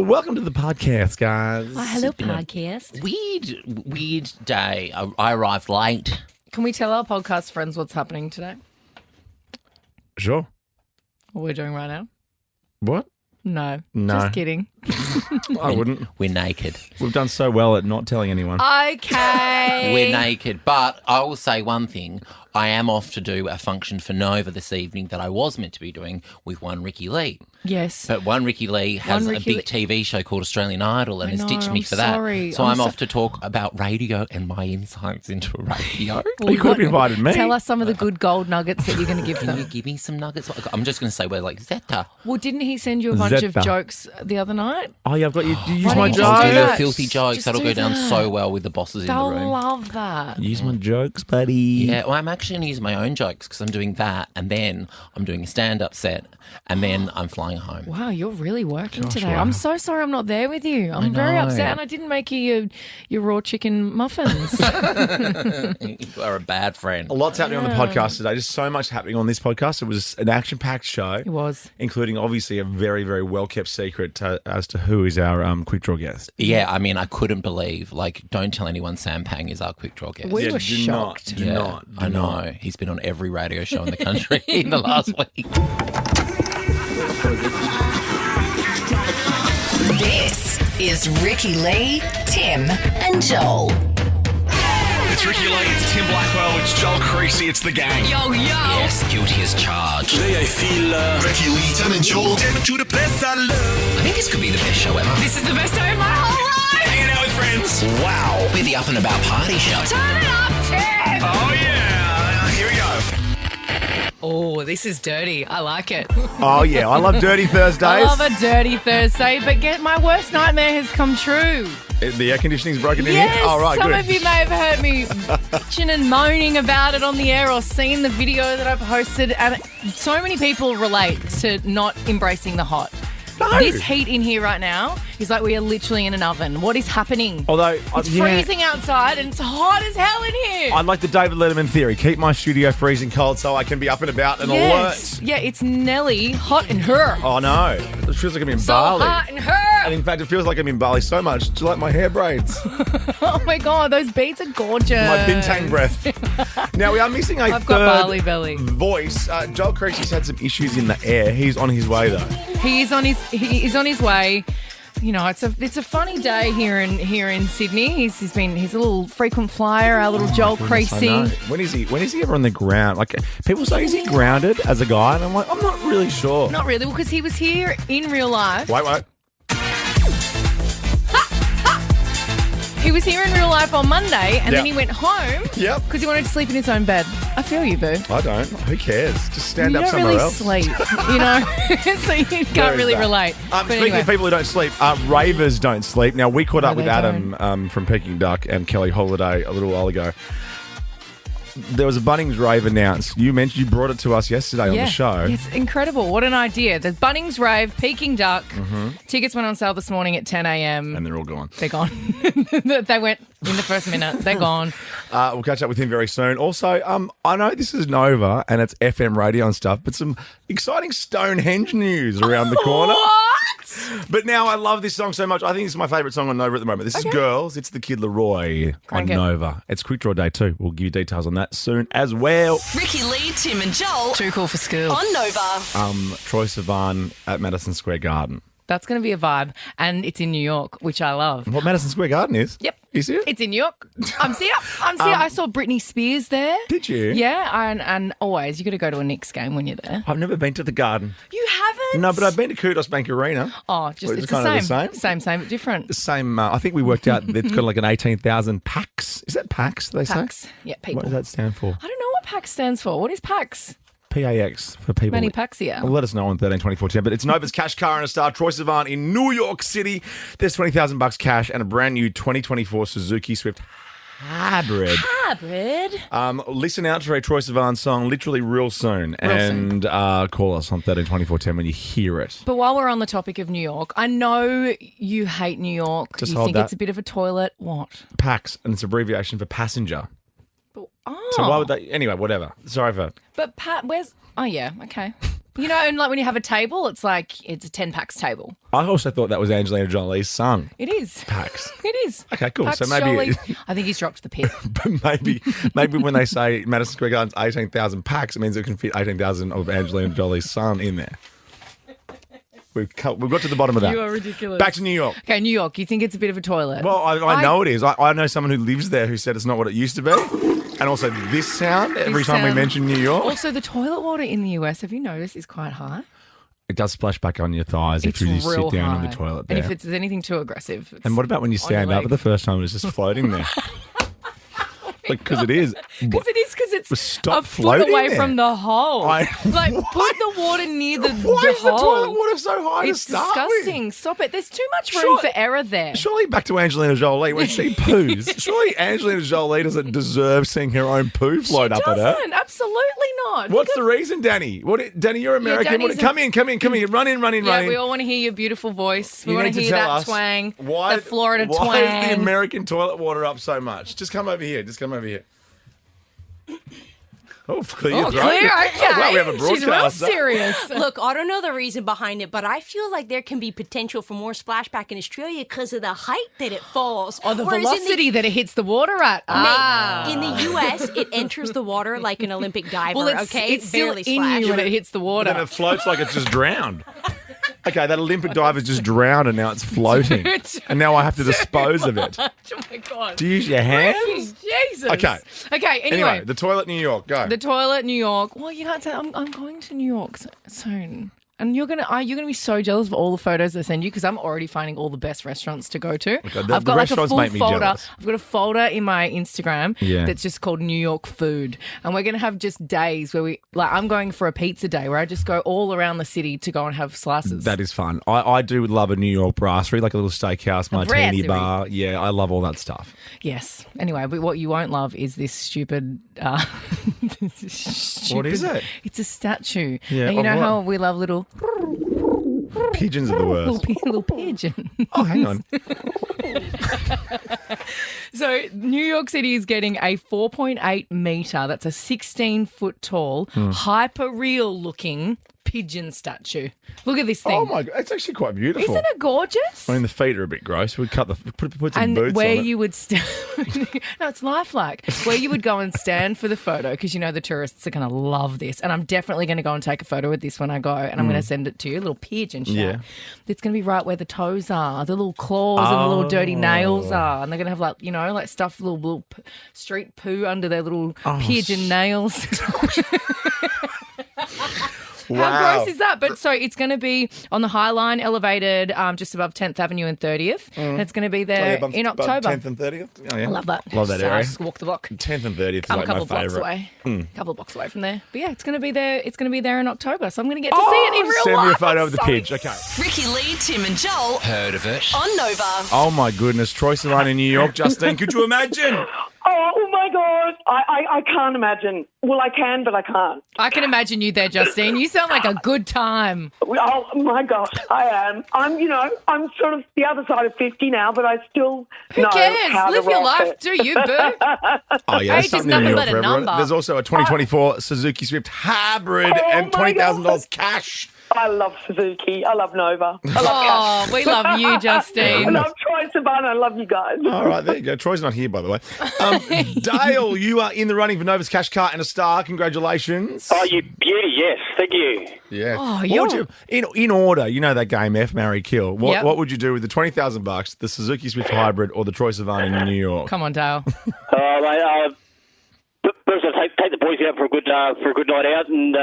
Welcome to the podcast, guys. Oh, hello, podcast. Weird day. I arrived late. Can we tell our podcast friends what's happening today? Sure. What we're doing right now? What? No. No. Just kidding. I wouldn't. We're naked. We've done so well at not telling anyone. Okay. We're naked. But I will say one thing. I am off to do a function for Nova this evening that I was meant to be doing with one Ricky Lee. Yes. But one Ricky Lee has a big TV show called Australian Idol and has ditched me for that. Sorry. So I'm off to talk about radio and my insights into radio. You could have invited me. Tell us some of the good gold nuggets that you're going to give Can them. you give me some nuggets? I'm just going to say we're like Zeta. Well, didn't he send you a bunch of Zeta. jokes the other night? Oh, yeah, I've got you. Do you use Why my don't you just I'll do do jokes? the filthy jokes. Just That'll do go down that. so well with the bosses in the They'll room. love that. Use my jokes, buddy. Yeah, well, I'm actually going to use my own jokes because I'm doing that and then I'm doing a stand-up set and then I'm flying home. Wow, you're really working today. wow. I'm so sorry I'm not there with you. I'm very know. upset and I didn't make you your raw chicken muffins. You are a bad friend. A lot's happening on the podcast today. Just so much happening on this podcast. It was an action-packed show. It was. Including, obviously, a very, very well-kept secret as to who is our quick draw guest. Yeah, I mean, I couldn't believe, don't tell anyone Sam Pang is our quick draw guest. We Yeah, were do shocked. Do not. I know. He's been on every radio show in the country in the last week. This is Ricky Lee, Tim, and Joel. It's Ricky Lee, it's Tim Blackwell, it's Joel Creasy, it's the gang. Yo, yo. Yes, guilty as charged. Today I feel Ricky Lee, Tim and Joel. Take me to the place I love. I think this could be the best show ever. This is the best day of my whole life. Hanging out with friends. Wow. We're the up and about party show. Turn it up, Tim. Oh yeah, here we go. Oh, this is dirty. I like it. Oh, yeah. I love Dirty Thursdays. I love a dirty Thursday, but my worst nightmare has come true. The air conditioning's broken in Yes, here? Oh, right, some good. of you may have heard me bitching and moaning about it on the air or seen the video that I posted, and so many people relate to not embracing the hot. No. This heat in here right now is like we are literally in an oven. What is happening? Although, It's freezing outside and it's hot as hell in here. I like the David Letterman theory. Keep my studio freezing cold so I can be up and about and Yes. alert. Yeah, it's Nelly hot in her. Oh, no. It feels like I'm in So Bali. hot in her. And in fact, it feels like I'm in Bali so much. Do you like my hair braids? Oh my God, those beads are gorgeous. My bintang breath. Now, we are missing a I've got third Bali belly. voice. Joel Creasy's had some issues in the air. He's on his way, though. He is on his way. You know, it's a funny day here in Sydney. He's a little frequent flyer, our little Joel I know. Creasy. When is he ever on the ground? Like, people say, is he grounded as a guy? And I'm like, I'm not really sure. Not really, because he was here in real life. Wait. He was here in real life on Monday, and then Yeah. he went home Yep. because he wanted to sleep in his own bed. I feel you, boo. I don't. Who cares? Just stand You up don't somewhere really else. sleep, you know, so you There can't is really that. relate. But Speaking anyway. of people who don't sleep, ravers don't sleep. Now, we caught up with they Adam from Peking Duk and Kelly Holiday a little while ago. There was a Bunnings Rave announced. You brought it to us yesterday on the show. It's incredible. What an idea. The Bunnings Rave, Peking Duk. Tickets went on sale this morning at 10 a.m. And they're all gone. They're gone. They went in the first minute. They're gone. We'll catch up with him very soon. Also, I know this is Nova and it's FM radio and stuff, but some exciting Stonehenge news around the corner. What? But now I love this song so much. I think this is my favourite song on Nova at the moment. This is Girls. It's the Kid Leroy Crank on it. Nova. It's Quick Draw Day too. We'll give you details on that soon as well. Ricky Lee, Tim, and Joel. Too cool for school. On Nova. Troye Sivan at Madison Square Garden. That's going to be a vibe. And it's in New York, which I love. What Madison Square Garden is? Yep. You see it? It's in New York. I'm see it. I saw Britney Spears there. Did you? Yeah, and always, you got to go to a Knicks game when you're there. I've never been to the Garden. You haven't? No, but I've been to Kudos Bank Arena. Oh, just It's it's kind the of same. the same? Same, but different. The same, I think we worked out it's got like an 18,000 PAX. Is that PAX, they PAX. say? Yeah, people. What does that stand for? I don't know what PAX stands for. What is PAX? PAX for people. Many PAX here. Well, let us know on 132410. But it's Nova's Cash Car and a Star, Troye Sivan in New York City. There's $20,000 cash and a brand new 2024 Suzuki Swift Hybrid. Hybrid. Listen out for a Troye Sivan song literally real soon. And call us on 132410 when you hear it. But while we're on the topic of New York, I know you hate New York. Just you hold think that. it's a bit of a toilet. What? PAX, and it's abbreviation for passenger. Oh. So why would they? Anyway, whatever. Sorry for. But Pat, where's? Oh yeah, okay. You know, and like when you have a table, it's like it's a 10 packs table. I also thought that was Angelina Jolie's son. It is. Pax. It is. Okay, cool. Pax So maybe, Jolie. I think he's dropped the pit. but maybe when they say Madison Square Garden's 18,000 packs, it means it can fit 18,000 of Angelina Jolie's son in there. We've got to the bottom of that. You are ridiculous. Back to New York. Okay, New York. You think it's a bit of a toilet? Well, I know it is. I know someone who lives there who said it's not what it used to be. And also this sound, every time we mention New York. Also, the toilet water in the US, have you noticed, is quite high. It does splash back on your thighs It's if you just real sit down high. on the toilet there. And if it's anything too aggressive. And what about when you on stand your up leg. for the first time and it's just floating there? Because it is. Because it's Stop a foot floating away there. from the hole. I- Like, What? put the water near the Why is the hole. toilet water so high It's to start with? disgusting. Stop it. There's too much room Sure. for error there. Surely back to Angelina Jolie when she poos. Surely Angelina Jolie doesn't deserve seeing her own poo float up at her. Doesn't. Absolutely not. What's the reason, Danny? Danny, you're American. Danny's Come in. Run in. Yeah, we all want to hear your beautiful voice. We You want need to to hear tell that us twang, why, the Florida why twang. is the American toilet water up so much? Just come over here. Oh, clear your throat. Clear, okay. Oh, wow, we have a She's real broadcaster. serious. Look, I don't know the reason behind it, but I feel like there can be potential for more splashback in Australia because of the height that it falls. Or the Whereas velocity that it hits the water at. In the US, it enters the water like an Olympic diver. Well, it's, okay, it's still barely in splash. you when it hits the water. Then it floats like it's just drowned. Okay, that Olympic diver's just drowned and now it's floating. And now I have to dispose of it. Oh my God. Do you use your hands? Jesus. Okay. Okay, Anyway, the toilet New York, go. The toilet, New York. Well, you can't say I'm going to New York soon. And you're gonna be so jealous of all the photos I send you because I'm already finding all the best restaurants to go to. Okay, the I've got like a restaurants full make me folder. jealous. I've got a folder in my Instagram Yeah. that's just called New York food, and we're gonna have just days where I'm going for a pizza day where I just go all around the city to go and have slices. That is fun. I do love a New York brasserie, like a little steakhouse, martini brasserie. bar. Yeah, I love all that stuff. Yes. Anyway, but what you won't love is this stupid. What is it? It's a statue. Yeah, And you of know what? how we love little Pigeons are the worst. little pigeon. Oh, hang on. So New York City is getting a 4.8 metre, that's a 16-foot tall, Hmm. hyper-real looking pigeon statue. Look at this thing. Oh my god, it's actually quite beautiful. Isn't it gorgeous? I mean, the feet are a bit gross. We'd put some And boots where on it. you would stand, no, it's lifelike. Where you would go and stand for the photo because you know the tourists are going to love this, and I'm definitely going to go and take a photo with this when I go, and I'm going to send it to you. A little pigeon shot. Yeah. It's going to be right where the toes are, the little claws and the little dirty nails are, and they're going to have like stuffed little street poo under their little pigeon nails. Wow. How gross is that? But so it's going to be on the High Line, elevated just above 10th Avenue and 30th. And it's going to be there in October. 10th and 30th. Oh, yeah. I love that. Love that So area. I just walk the block. 10th and 30th is I'm like a couple my of blocks favourite. away. A couple of blocks away from there. But yeah, it's going to be there. It's going to be there in October. So I'm going to get to see it in real send life. me a photo I'm of the so pigeon. Okay. Ricky Lee, Tim and Joel Heard of it? on Nova. Oh my goodness, Troy Sivan in New York, Justine. Could you imagine? Oh my God. I can't imagine. Well, I can, but I can't. I can imagine you there, Justine. You sound like a good time. Oh my gosh, I am. I'm sort of the other side of 50 now, but I still Who know cares? how Live to your rock life. it. Do you, boo? Oh yeah, Age is there's something in nothing New York but a for everyone. number. There's also a 2024 Suzuki Swift Hybrid Oh and my $20,000 cash. I love Suzuki. I love Nova. I love Oh, we love you, I Justine. love Troy Sivan. I love you guys. All right, there you go. Troy's not here, by the way. Dale, you are in the running for Nova's cash car and a star. Congratulations. Oh, you beauty, yes. Thank you. Yeah. Oh, What would you, in order, you know that game, F, Marry, Kill. What, Yep. what would you do with the $20,000, the Suzuki Swift Hybrid, or the Troy Sivan in New York? Come on, Dale. Mate, first I'll take the boys out for a good night out, and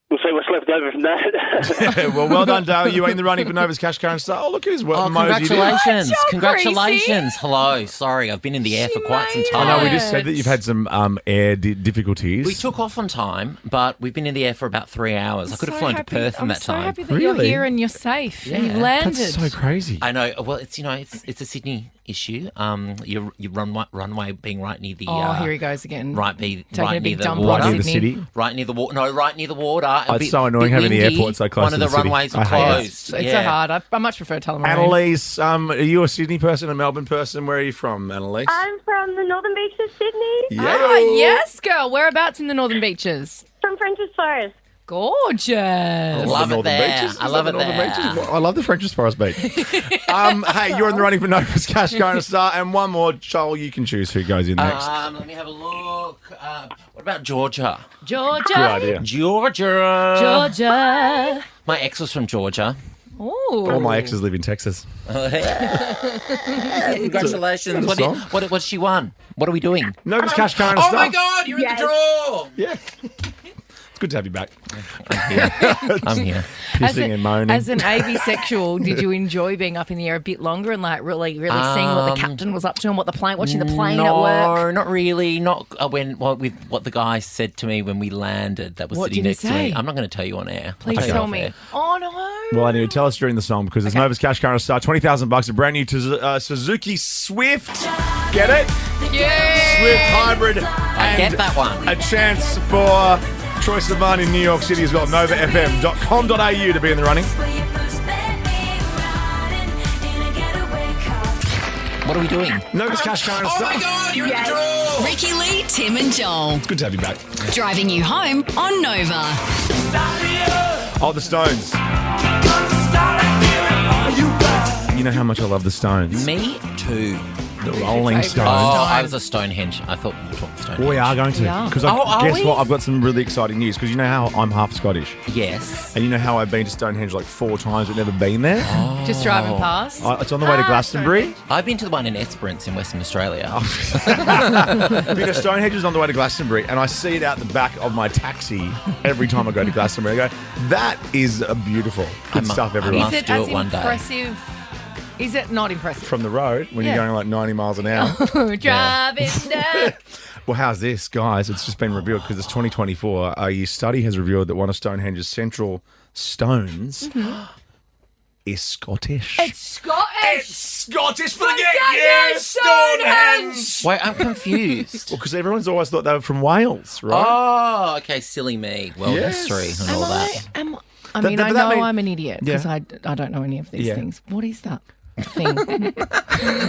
we'll see what's left over from that. Well done, Dale. You are in the running for Nova's cash car and star. Oh, look who's well moseyed in. Congratulations. Joe Congratulations. Hello. Sorry, I've been in the air for quite some time. I know, we just said that you've had some air difficulties. We took off on time, but we've been in the air for about 3 hours. I could have flown to Perth in that I'm so time. happy that you're Really? here and you're safe and you've Yeah. landed. That's so crazy. I know. Well, it's it's a Sydney issue. Your runway being right near the. Oh, here he goes again. Right, Taking right a near big the dump water. on Near the Sydney. city. Right near the water. No, right near the water. It's so annoying having the windy. airport so close One to of the the city. runways I were hate it. closed. It's yeah. so hard. I much prefer Tullamarine. Annalise, are you a Sydney person, a Melbourne person? Where are you from, Annalise? I'm from the Northern Beaches, Sydney. Yeah. Ah, yes, girl. Whereabouts in the Northern Beaches? From French's Forest. Gorgeous. Love it there. I love it there. I love the French's Forest Beach. Hey, you're in the running for Nova's Cash Current Star, and one more. Joel, you can choose who goes in next. Let me have a look. What about Georgia? Georgia. Good idea. Georgia. My ex was from Georgia. Ooh. All my exes live in Texas. Congratulations. What she won? What are we doing? Nova's Cash Current Oh Star. my God, you're in the draw. Yeah. It's good to have you back. I'm here. Pissing and moaning. As an bisexual, did you enjoy being up in the air a bit longer and like really seeing what the captain was up to and watching the plane at work? No, not really. Not with what the guy said to me when we landed. That was What sitting did he next to say? me. I'm not going to tell you on air. Please I'll tell you me. off air. Oh no. Well, anyway, tell us during the song because it's Nova's Cash Current Star, $20,000, a brand new Suzuki Swift. Get it? Yeah. Swift hybrid. I get that one. A chance for Troye Sivan in New York City as well. NovaFM.com.au to be in the running. What are we doing? Nova's Cash Current Star. God, you're in the draw. Ricky Lee, Tim and Joel. It's good to have you back. Driving you home on Nova. Oh, the Stones. You know how much I love the Stones. Me too. The Rolling Stones. Oh, I was a Stonehenge. I thought we were talking Stonehenge. We are going to. Yeah. Because are guess we? what? I've got some really exciting news. Because you know how I'm half Scottish. Yes. And you know how I've been to Stonehenge like 4 times but never been there? Just driving past. It's on the way to Glastonbury. I've been to the one in Esperance in Western Australia. You know, Stonehenge is on the way to Glastonbury, and I see it out the back of my taxi every time I go to Glastonbury. I go, that is beautiful. Good stuff, everyone. must Is it do as it one day. impressive? Is it not impressive? From the road when you're Yeah. going like 90 miles an hour. Driving down. Well, how's this, guys? It's just been revealed because it's 2024. A study has revealed that one of Stonehenge's central stones is Scottish. It's Scottish. Scottish for Wait, I'm confused. Well, because everyone's always thought they were from Wales, right? Oh, okay, silly me. World Yes. history and all that. I mean, But I that know mean- I'm an idiot because Yeah. I don't know any of these Yeah. things. What is that thing?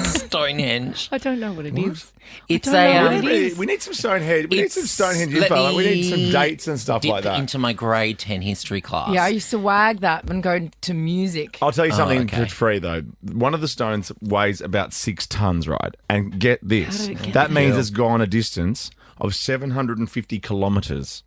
Stonehenge. I don't know what it is. It's I don't know a. what it is. We need some Stonehenge. We need some It's- Stonehenge let info. Like, we need me some dates and stuff dip like that. into my grade 10 history class. Yeah, I used to wag that and go to music. I'll tell you something okay. for free though. One of the stones weighs about 6 tons, right? And get this, How did it get that there? means it's gone a distance of 750 kilometres.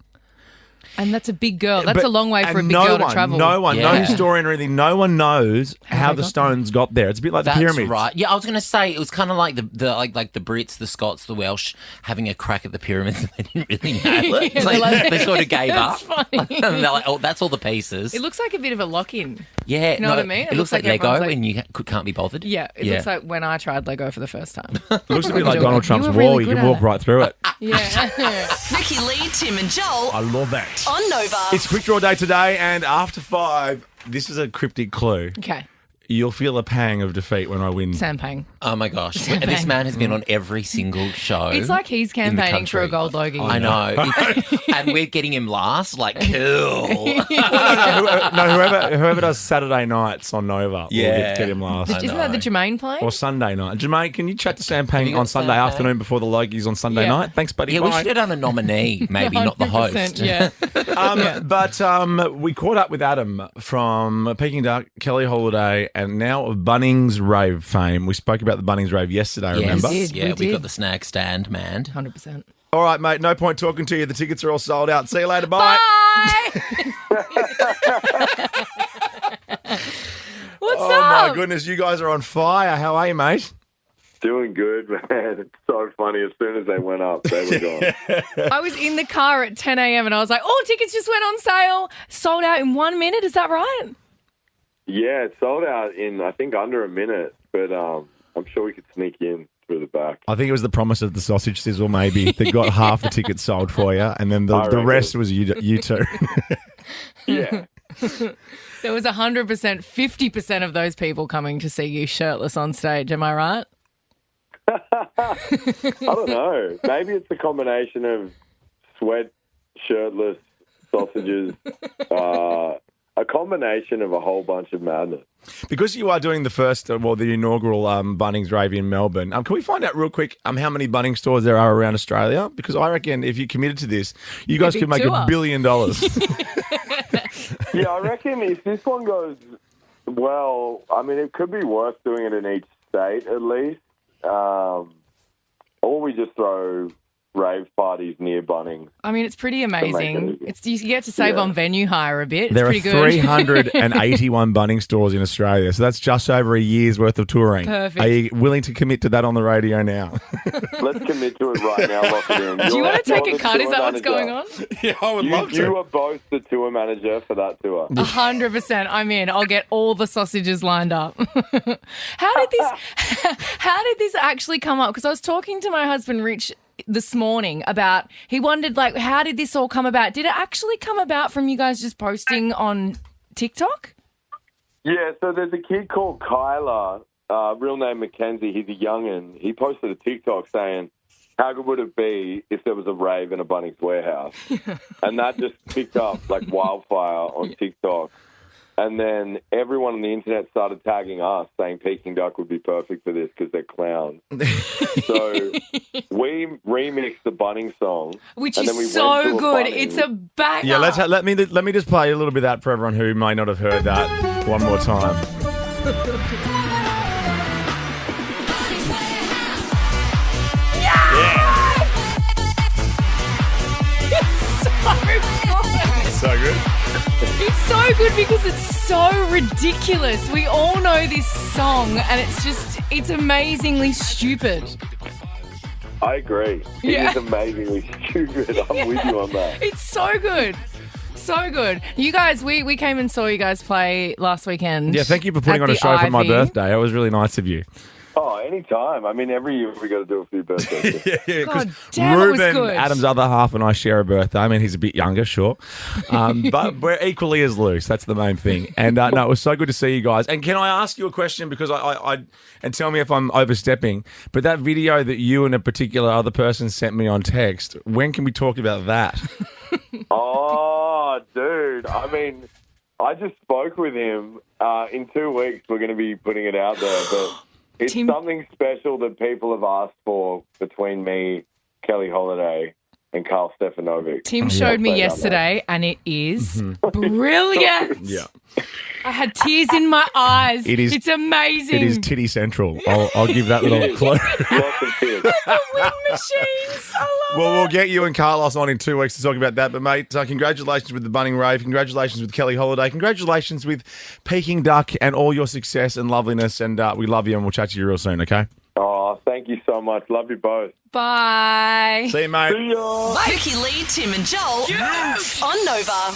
And that's a big girl. That's But- a long way for a and big girl to travel. No one, no Yeah. historian or anything, no one knows how they the got stones got there. It's a bit like That's the pyramids. right. Yeah, I was going to say it was kind of like the like the Brits, the Scots, the Welsh having a crack at the pyramids and they didn't really nail it. Yeah, Like, they're like- they sort of gave up. That's funny. And they're like, oh, that's all the pieces. It looks like a bit of a lock-in. Yeah, You know what I mean? It looks like Lego everyone's like- when you can't be bothered. Yeah, it looks like when I tried Lego for the first time. It looks a bit like You Donald were Trump's really wall. You good can at walk it. right through it. Yeah. Ricky Lee, Tim and Joel I love that. on Nova. It's Quick Draw Day today, and after 5, this is a cryptic clue. Okay. You'll feel a pang of defeat when I win. Sam Pang. Oh my gosh. This man has been on every single show. It's like he's in the campaigning for a country. gold Logie. I know. And we're getting him last. Like, cool. Whoever does Saturday nights on Nova will Yeah. get him last. Isn't that the Jermaine play? Or Sunday night. Jermaine, can you chat to Sam Have Pang you got on Sunday Sam Pang? afternoon before the Logies on Sunday Yeah. night? Thanks, buddy. Yeah, we Bye. should have done a nominee, maybe, not the 100%, host. Yeah. But we caught up with Adam from Peking Duk, Kelly Holiday, and now of Bunnings Rave fame. We spoke about the Bunnings Rave yesterday, remember? did. Yeah, We we got did. the snack stand, man. 100%. All right, mate, no point talking to you. The tickets are all sold out. See you later. Bye. What's Oh, up? my goodness. You guys are on fire. How are you, mate? Doing good, man. It's so funny. As soon as they went up, they were gone. I was in the car at 10 a.m. and I was like, oh, tickets just went on sale. Sold out in 1 minute. Is that right? Yeah, it sold out in, I think, under a minute, but I'm sure we could sneak in through the back. I think it was the promise of the sausage sizzle, maybe, that got half the tickets sold for you, and then the reckon. rest was you two. Yeah. There was 100%, 50% of those people coming to see you shirtless on stage. Am I right? I don't know. Maybe it's a combination of sweat, shirtless, sausages, a combination of a whole bunch of madness. Because you are doing the inaugural Bunnings Rave in Melbourne, can we find out real quick how many Bunnings stores there are around Australia? Because I reckon if you committed to this, you guys big could make tour. $1 billion. Yeah, I reckon if this one goes well, I mean, it could be worth doing it in each state at least. Or we just throw rave parties near Bunnings. I mean, it's pretty make it amazing. easy. You get to save on venue hire a bit. It's There are pretty good. 381 Bunnings stores in Australia, so that's just over a year's worth of touring. Perfect. Are you willing to commit to that on the radio now? Let's commit to it right now. Lock it in. Do you want to take You're a the cut? Is tour that what's manager. going on? Yeah, I would You are both the tour manager for that tour. 100%. I'm in. I'll get all the sausages lined up. How did this actually come up? Because I was talking to my husband Rich this morning about, he wondered, like, how did this all come about? Did it actually come about from you guys just posting on TikTok? Yeah, so there's a kid called Kyler, real name Mackenzie. He's a youngin'. He posted a TikTok saying, how good would it be if there was a rave in a Bunnings warehouse? And that just picked up like wildfire on TikTok. And then everyone on the internet started tagging us, saying Peking Duk would be perfect for this because they're clowns. So we remixed the Bunnings song, Which and then we is went to so a good. Bunnings. It's a banger. Yeah, let me just play a little bit of that for everyone who may not have heard that one more time. It's so good. So good. It's so good because it's so ridiculous. We all know this song and it's amazingly stupid. I agree. It Yeah. is amazingly stupid. I'm with you on that. It's so good. So good. You guys, we came and saw you guys play last weekend. Yeah, thank you for putting at on a the show for my Ivy. birthday. It was really nice of you. Oh, anytime. I mean, every year we got to do a few birthdays. Yeah, God damn, it was Ruben, good. Adam's other half, and I share a birthday. I mean, he's a bit younger, sure, but we're equally as loose. That's the main thing. And no, it was so good to see you guys. And can I ask you a question? Because I and tell me if I'm overstepping. But that video that you and a particular other person sent me on text. When can we talk about that? Oh, dude. I mean, I just spoke with him. In 2 weeks, we're going to be putting it out there. But it's something special that people have asked for between me, Kelly Holiday, and Carl Stefanovic. Tim showed me yesterday and it is brilliant. Yeah. I had tears in my eyes. It is- It's amazing. It is titty central. I'll give that little clue. Lots of tears. The wind machines. I love Well, we'll get you and Carlos on in 2 weeks to talk about that. But, mate, congratulations with the Bunnings Rave. Congratulations with Kelly Holiday. Congratulations with Peking Duk and all your success and loveliness. And we love you and we'll chat to you real soon, okay? Oh, thank you so much. Love you both. Bye. See you, mate. See ya. Ricky Lee, Tim and Joel on Nova.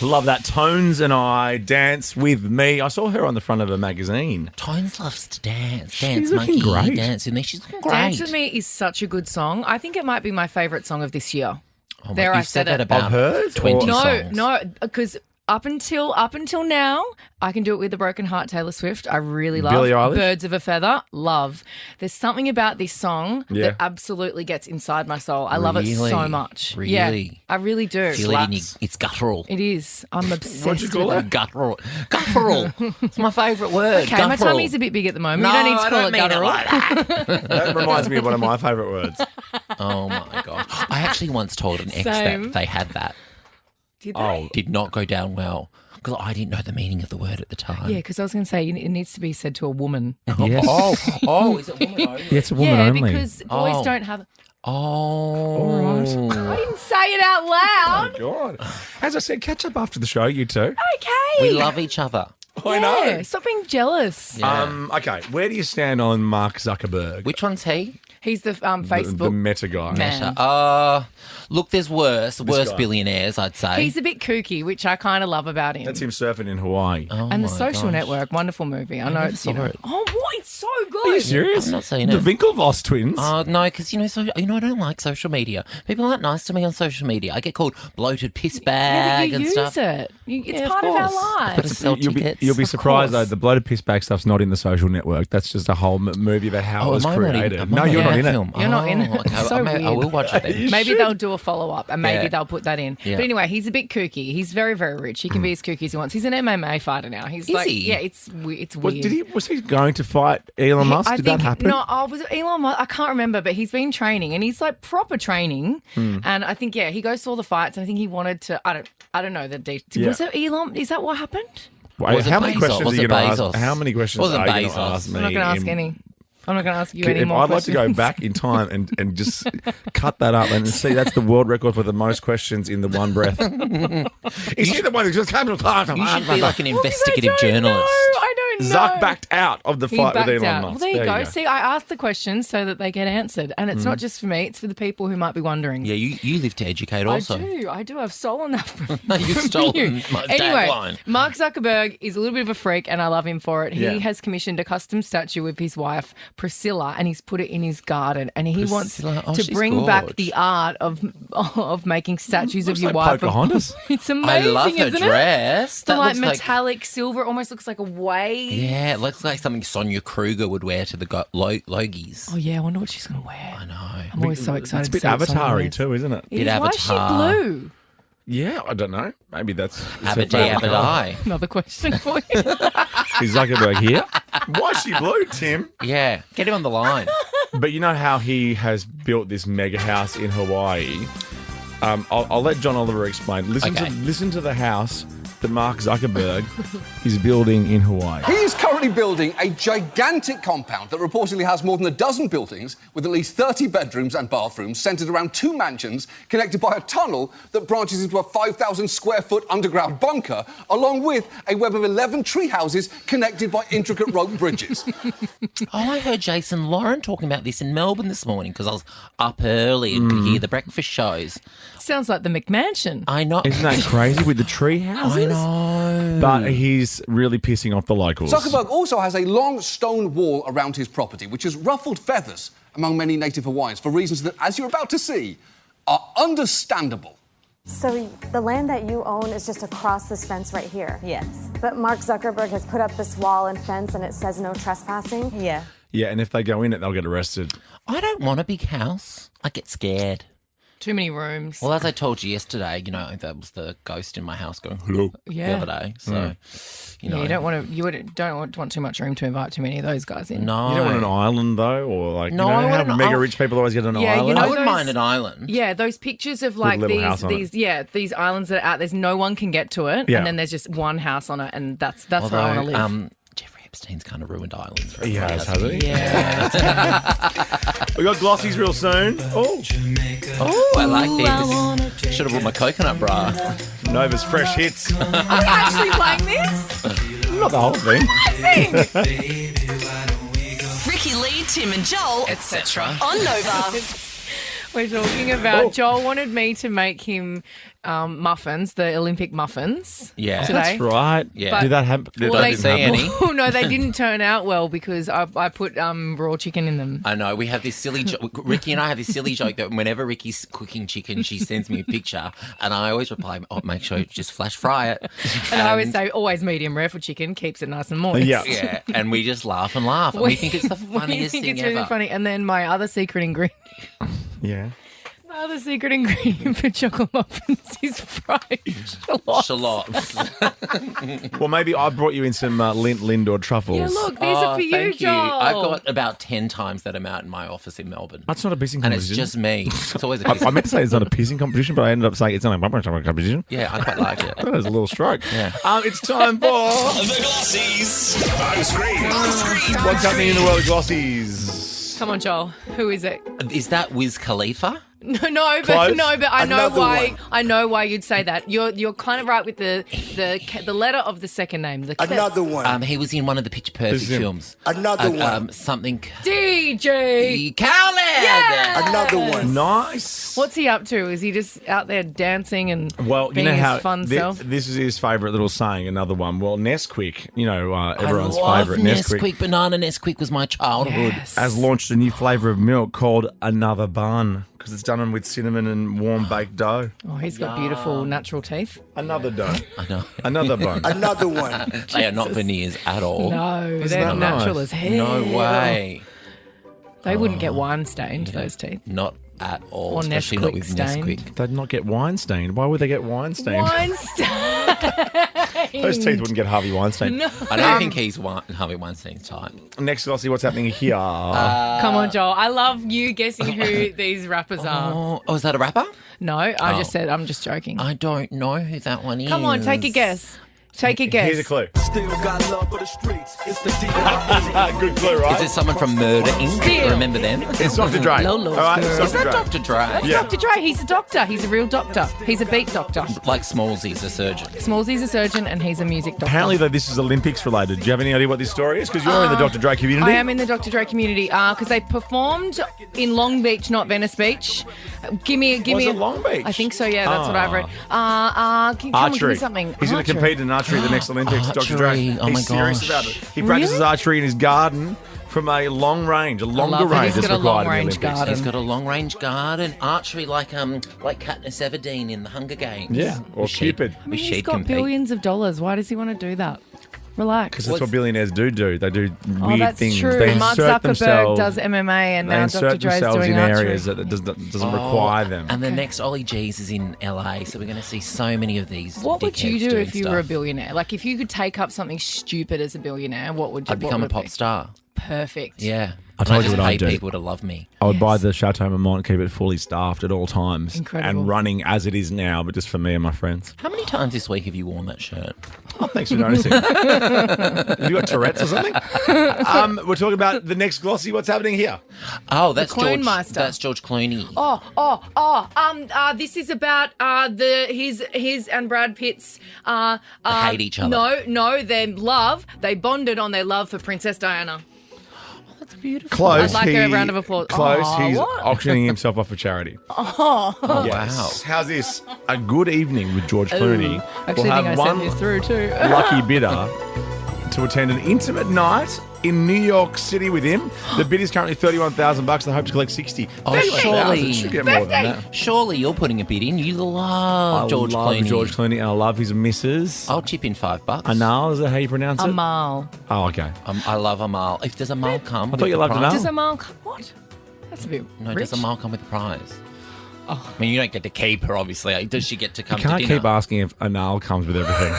Love that. Tones and I dance with me. I saw her on the front of a magazine. Tones loves to dance. She's Dance, looking monkey. great. Dance with me. She's looking great. Dance With Me is such a good song. I think it might be my favourite song of this year. Oh, There, you've I said that it. about Of hers, 20 or- songs. No, because up until now, I Can Do It With a Broken Heart, Taylor Swift. I really love. Billie Eilish? Birds of a Feather, love. There's something about this song Yeah. that absolutely gets inside my soul. I love it Really? so much. Really? Yeah, I really do. Feel it in your, it's guttural. It is. I'm obsessed What'd you call with it? Guttural. Guttural. It's my favourite word. Okay, my guttural. tummy's a bit big at the moment. No, you don't need to I call don't it mean it guttural. like that. That reminds me of one of my favourite words. Oh, my God. I actually once told an ex Same. that they had that. Did they? Oh, Did not go down well because I didn't know the meaning of the word at the time. Yeah, because I was going to say it needs to be said to a woman. yes. Is it woman only? Yeah, it's a woman Yeah, only. because boys Oh. don't have. Oh. I didn't say it out loud. God. As I said, catch up after the show, you two. Okay. We love each other. I know. Yeah, stop being jealous. Yeah. Okay, where do you stand on Mark Zuckerberg? Which one's he? He's the Facebook The meta guy. man. Look, there's worse guy. billionaires, I'd say. He's a bit kooky, which I kind of love about him. That's him surfing in Hawaii. Oh And The my Social gosh. Network, wonderful movie. I know never it's saw it. Oh, what? It's so good. Are you serious? I'm not saying the it. Winklevoss twins. No, because I don't like social media. People aren't nice to me on social media. I get called bloated piss Yeah, bag but you and use stuff. it. It's Yeah, part of our course. I've got to lives. sell You'll tickets. be surprised though. course. The bloated piss bag stuff's not in the Social Network. That's just a whole movie about how it was am I not in- created. am I No, not you're in not in it. film? You're not in it. Okay. So I weird. will watch it then. Maybe they'll do a follow-up and maybe Yeah. they'll put that in. Yeah. But anyway, he's a bit kooky. He's very, very rich. He can be as kooky as he wants. He's an MMA fighter now. He's like, he? yeah, it's weird. Was he going to fight Elon Musk? Did that happen? No, was it Elon Musk? I can't remember, but he's been training and he's like proper training. And I think, he goes to all the fights and I think he wanted to, I don't know the details. Yeah. Was it Elon? Is that what happened? Wait, Was it how many Bezos? questions Was are you it going to Bezos? ask? How many questions Wasn't are you going to Bezos. ask me? I'm not going to ask any. I'm not going to ask you any more I'd like to questions. go back in time and just cut that up and see that's the world record for the most questions in the one breath. Is he the one who just came to You should be like an investigative I don't know. journalist. I don't know. Zuck backed out of the He fight with backed Elon out. Musk. Well, there you go. See, I asked the questions so that they get answered. And it's not just for me, it's for the people who might be wondering. Yeah, you live to educate also. I do. I've stolen that from You've from stolen you. my Anyway, tagline. Mark Zuckerberg is a little bit of a freak and I love him for it. He Yeah. has commissioned a custom statue of his wife, Priscilla, and he's put it in his garden. And he Priscilla, wants oh, to she's bring back gorge. the art of making statues Looks of your like wife. Pocahontas. It's I amazing, love her isn't dress. it? The That like looks like metallic silver, almost looks like a wave. yeah, it looks like something Sonia Kruger would wear to the Logies. Oh yeah, I wonder what she's going to wear. I know. I'm always so excited. It's a bit to see what Sonia Avatar-y wears. too, isn't it? It Bit is. Why is she Avatar. blue? Yeah, I don't know. Maybe that's Abadee, Abadai. Another question for you. Is Zuckerberg here? Why is she blue, Tim? Yeah, get him on the line. But you know how he has built this mega house in Hawaii? I'll let John Oliver explain. Listen to the house that Mark Zuckerberg is building in Hawaii. He is currently building a gigantic compound that reportedly has more than a dozen buildings with at least 30 bedrooms and bathrooms centred around two mansions connected by a tunnel that branches into a 5,000 square foot underground bunker, along with a web of 11 tree houses connected by intricate rope bridges. Oh, I heard Jason Lauren talking about this in Melbourne this morning because I was up early and could hear the breakfast shows. Sounds like the McMansion. I know. Isn't that crazy with the tree houses? I know. But he's really pissing off the locals. Zuckerberg also has a long stone wall around his property, which has ruffled feathers among many native Hawaiians for reasons that, as you're about to see, are understandable. So the land that you own is just across this fence right here? Yes. But Mark Zuckerberg has put up this wall and fence and it says no trespassing? Yeah. Yeah, and if they go in it, they'll get arrested. I don't want a big house. I get scared. Too many rooms. Well, as I told you yesterday, that was the ghost in my house going hello the other day. So, you don't want too much room to invite too many of those guys in. No. You don't want an island, though? Or like, No, you I know want how an mega island. rich people always get an Yeah, island? you know I wouldn't those- mind an island. Yeah, those pictures of like little house on these islands that are out. There's no one can get to it, Yeah. and then there's just one house on it, and that's where I want to live. Jeffrey Epstein's kind of ruined islands. For He has, everybody, hasn't he? Yeah. We got Glossys real soon. Oh, Oh, I like this. Should have brought my coconut bra. Nova's fresh hits. Are we actually playing this? Not the whole thing. Ricky Lee, Tim and Joel, Etc. on Nova. We're talking about Joel wanted me to make him muffins, the Olympic muffins. Yeah. today. That's right. Yeah. Did that happen? Well, That didn't happen? Oh, no, they didn't turn out well because I put raw chicken in them. I know. We have this silly joke. Ricky and I have this silly joke that whenever Ricky's cooking chicken, she sends me a picture and I always reply, make sure you just flash fry it. And I always say, always medium rare for chicken, keeps it nice and moist. Yeah. Yeah, and we just laugh and laugh. And we think it's the funniest we think thing it's really ever. funny. And then my other secret ingredient. Yeah. My other secret ingredient for chocolate muffins is fried shallots. Shallots. Well, maybe I brought you in some lint Lindor truffles. Yeah, look, these are for you, thank Joel. I've got about 10 times that amount in my office in Melbourne. That's not a pissing And competition. it's just me. It's always a I meant to say it's not a pissing competition, but I ended up saying it's not a bumper competition. Yeah, I quite like it. That was a little stroke. Yeah. It's time for The Glossies. On screen. what's happening in the world of Glossies. Come on, Joel. Who is it? Is that Wiz Khalifa? No, Close. but I know Another why. one. I know why you'd say that. You're kind of right with the letter of the second name. Another one. He was in one of the Picture Perfect This is him. films. Another one. Something. DJ. Khaled! Yeah! Another one. Nice. What's he up to? Is he just out there dancing and Well, being you know his how fun self? this is his favourite little saying. Another one. Well, Nesquik, everyone's I love favourite Nesquik. Banana Nesquik was my childhood. Yes. has launched a new flavour of milk called Another Bun because it's done with cinnamon and warm baked dough. Oh, he's got beautiful natural teeth. Another dough. I know. Another bun. Another one. They are not veneers at all. No, Isn't they're that natural nice? as hell. No way. They wouldn't get wine stained, those teeth. Not at all, Or especially not Nesquik with stained. Nesquik. They'd not get wine stained. Why would they get wine stained? Wine stained. Those teeth wouldn't get Harvey Weinstein. No. I don't think he's Harvey Weinstein's type. Next, Glossy, what's happening here? Come on, Joel. I love you guessing who these rappers are. Oh, is that a rapper? No, I just said I'm just joking. I don't know who that one is. Come on, take a guess. Take a guess. Here's a clue. Still got love for the streets. It's the Good clue, right? Is it someone from Murder Inc.? Still. Remember them? It's Dr. Dre. Lolo. All right, it's Is that Dr. Dr. Dre? Yeah. Dr. Dre, he's a doctor. He's a real doctor. He's a beat doctor. Like Smallsy's a surgeon. Smallsy's a surgeon and he's a music doctor. Apparently, though, this is Olympics related. Do you have any idea what this story is? Because you're in the Dr. Dre community. I am in the Dr. Dre community because they performed in Long Beach, not Venice Beach. Give me Was it Long Beach? I think so. Yeah, that's what I've read. Come on, give me something. He's going to compete in archery at the next Olympics. Dr. Dre. Archery. Oh my He's serious gosh. about it. He practices archery in his garden from a long range, a longer love that range he's that's got a required in the long-range Olympics. garden. He's got a long-range garden. Archery like Katniss Everdeen in the Hunger Games. Yeah, or Cupid. I mean, he's got billions of dollars. Why does he want to do that? Relax. Because that's what billionaires do. They do Oh, weird that's things. true. They Mark insert Zuckerberg themselves. does MMA and They now insert Dr. Dre's themselves doing in archery. areas that doesn't require them. And the next Ollie G's is in LA, so we're going to see so many of these. What would you dickheads do doing if you were a stuff. billionaire? Like, if you could take up something stupid as a billionaire, what would you? I'd become a what would it pop be? star. Perfect. Yeah. I told And you just what pay I'd do. people to love me. I would buy the Chateau Marmont, keep it fully staffed at all times, Incredible. and running as it is now, but just for me and my friends. How many times this week have you worn that shirt? Oh, thanks for noticing. Have you got Tourette's or something? We're talking about the next Glossy. What's happening here? Oh, that's Clone George. Meister. That's George Clooney. This is about his and Brad Pitt's. They hate each other. No, their love. They bonded on their love for Princess Diana. That's beautiful. Close. I'd like a round of applause. Close. Oh, He's what? auctioning himself off for charity. Oh, Yes. wow. How's this? A good evening with George Clooney. Actually, We'll I think I have sent one this through too. lucky bidder to attend an intimate night in New York City with him. The bid is currently $31,000. They hope to collect 60. Oh, 31,000. surely. Should get more than that. Surely you're putting a bid in. You love George I love Clooney. George Clooney, and I love his missus. I'll chip in $5. Anal, is that how you pronounce it? Amal. Oh, okay. I love Amal. If does Amal come? I thought you loved Amal. Does Amal come? What? That's a bit No, rich. does Amal come with a prize? I mean, you don't get to keep her, obviously. Does she get to come You can't to dinner? keep asking if Anal comes with everything.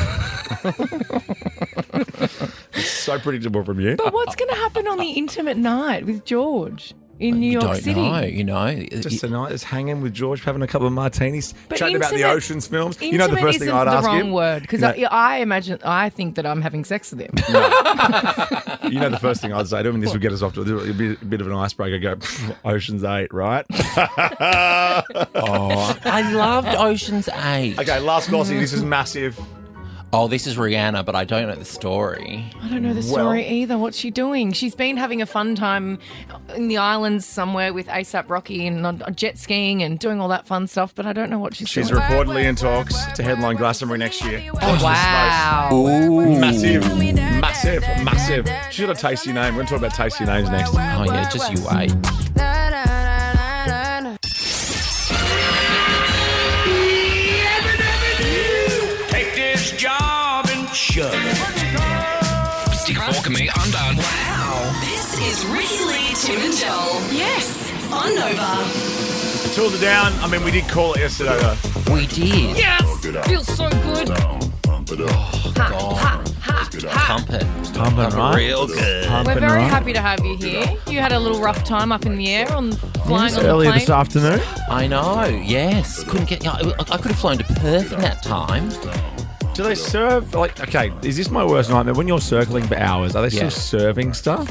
It's so predictable from you. But what's going to happen on the intimate night with George in New You York don't City? know, you know. Just a night, just hanging with George, having a couple of martinis, But chatting about the intimate- Ocean's films. You know the Intimate first thing isn't I'd the ask wrong him? word because I think that I'm having sex with him. You know the first thing I'd say to him, and this would get us off to a bit of an icebreaker, go, Ocean's 8, right? I loved Ocean's 8. Okay, last Glossy, this is massive. Oh, this is Rihanna, but I don't know the story. I don't know the story either. What's she doing? She's been having a fun time in the islands somewhere with ASAP Rocky and on jet skiing and doing all that fun stuff, but I don't know what she's She's doing. reportedly in talks to headline Glastonbury next year. Oh, wow. Ooh. Massive. She's got a tasty name. We're going to talk about tasty names next. Oh, yeah, just you wait. Take this job and shove it. Stick a fork in me, I'm done. This is Ricky Lee, Tim and Joel. Yes. On Nova. Tools are down. I mean, we did call it yesterday, though. We did. Yes. Feels so good. Pumping, right? real good. We're very happy to have you here. You had a little rough time up in the air on flying on the Earlier plane. this afternoon. I know, yes. Couldn't get. I could have flown to Perth in that time. Do they serve, okay, is this my worst nightmare? When you're circling for hours, are they still Yeah. serving stuff?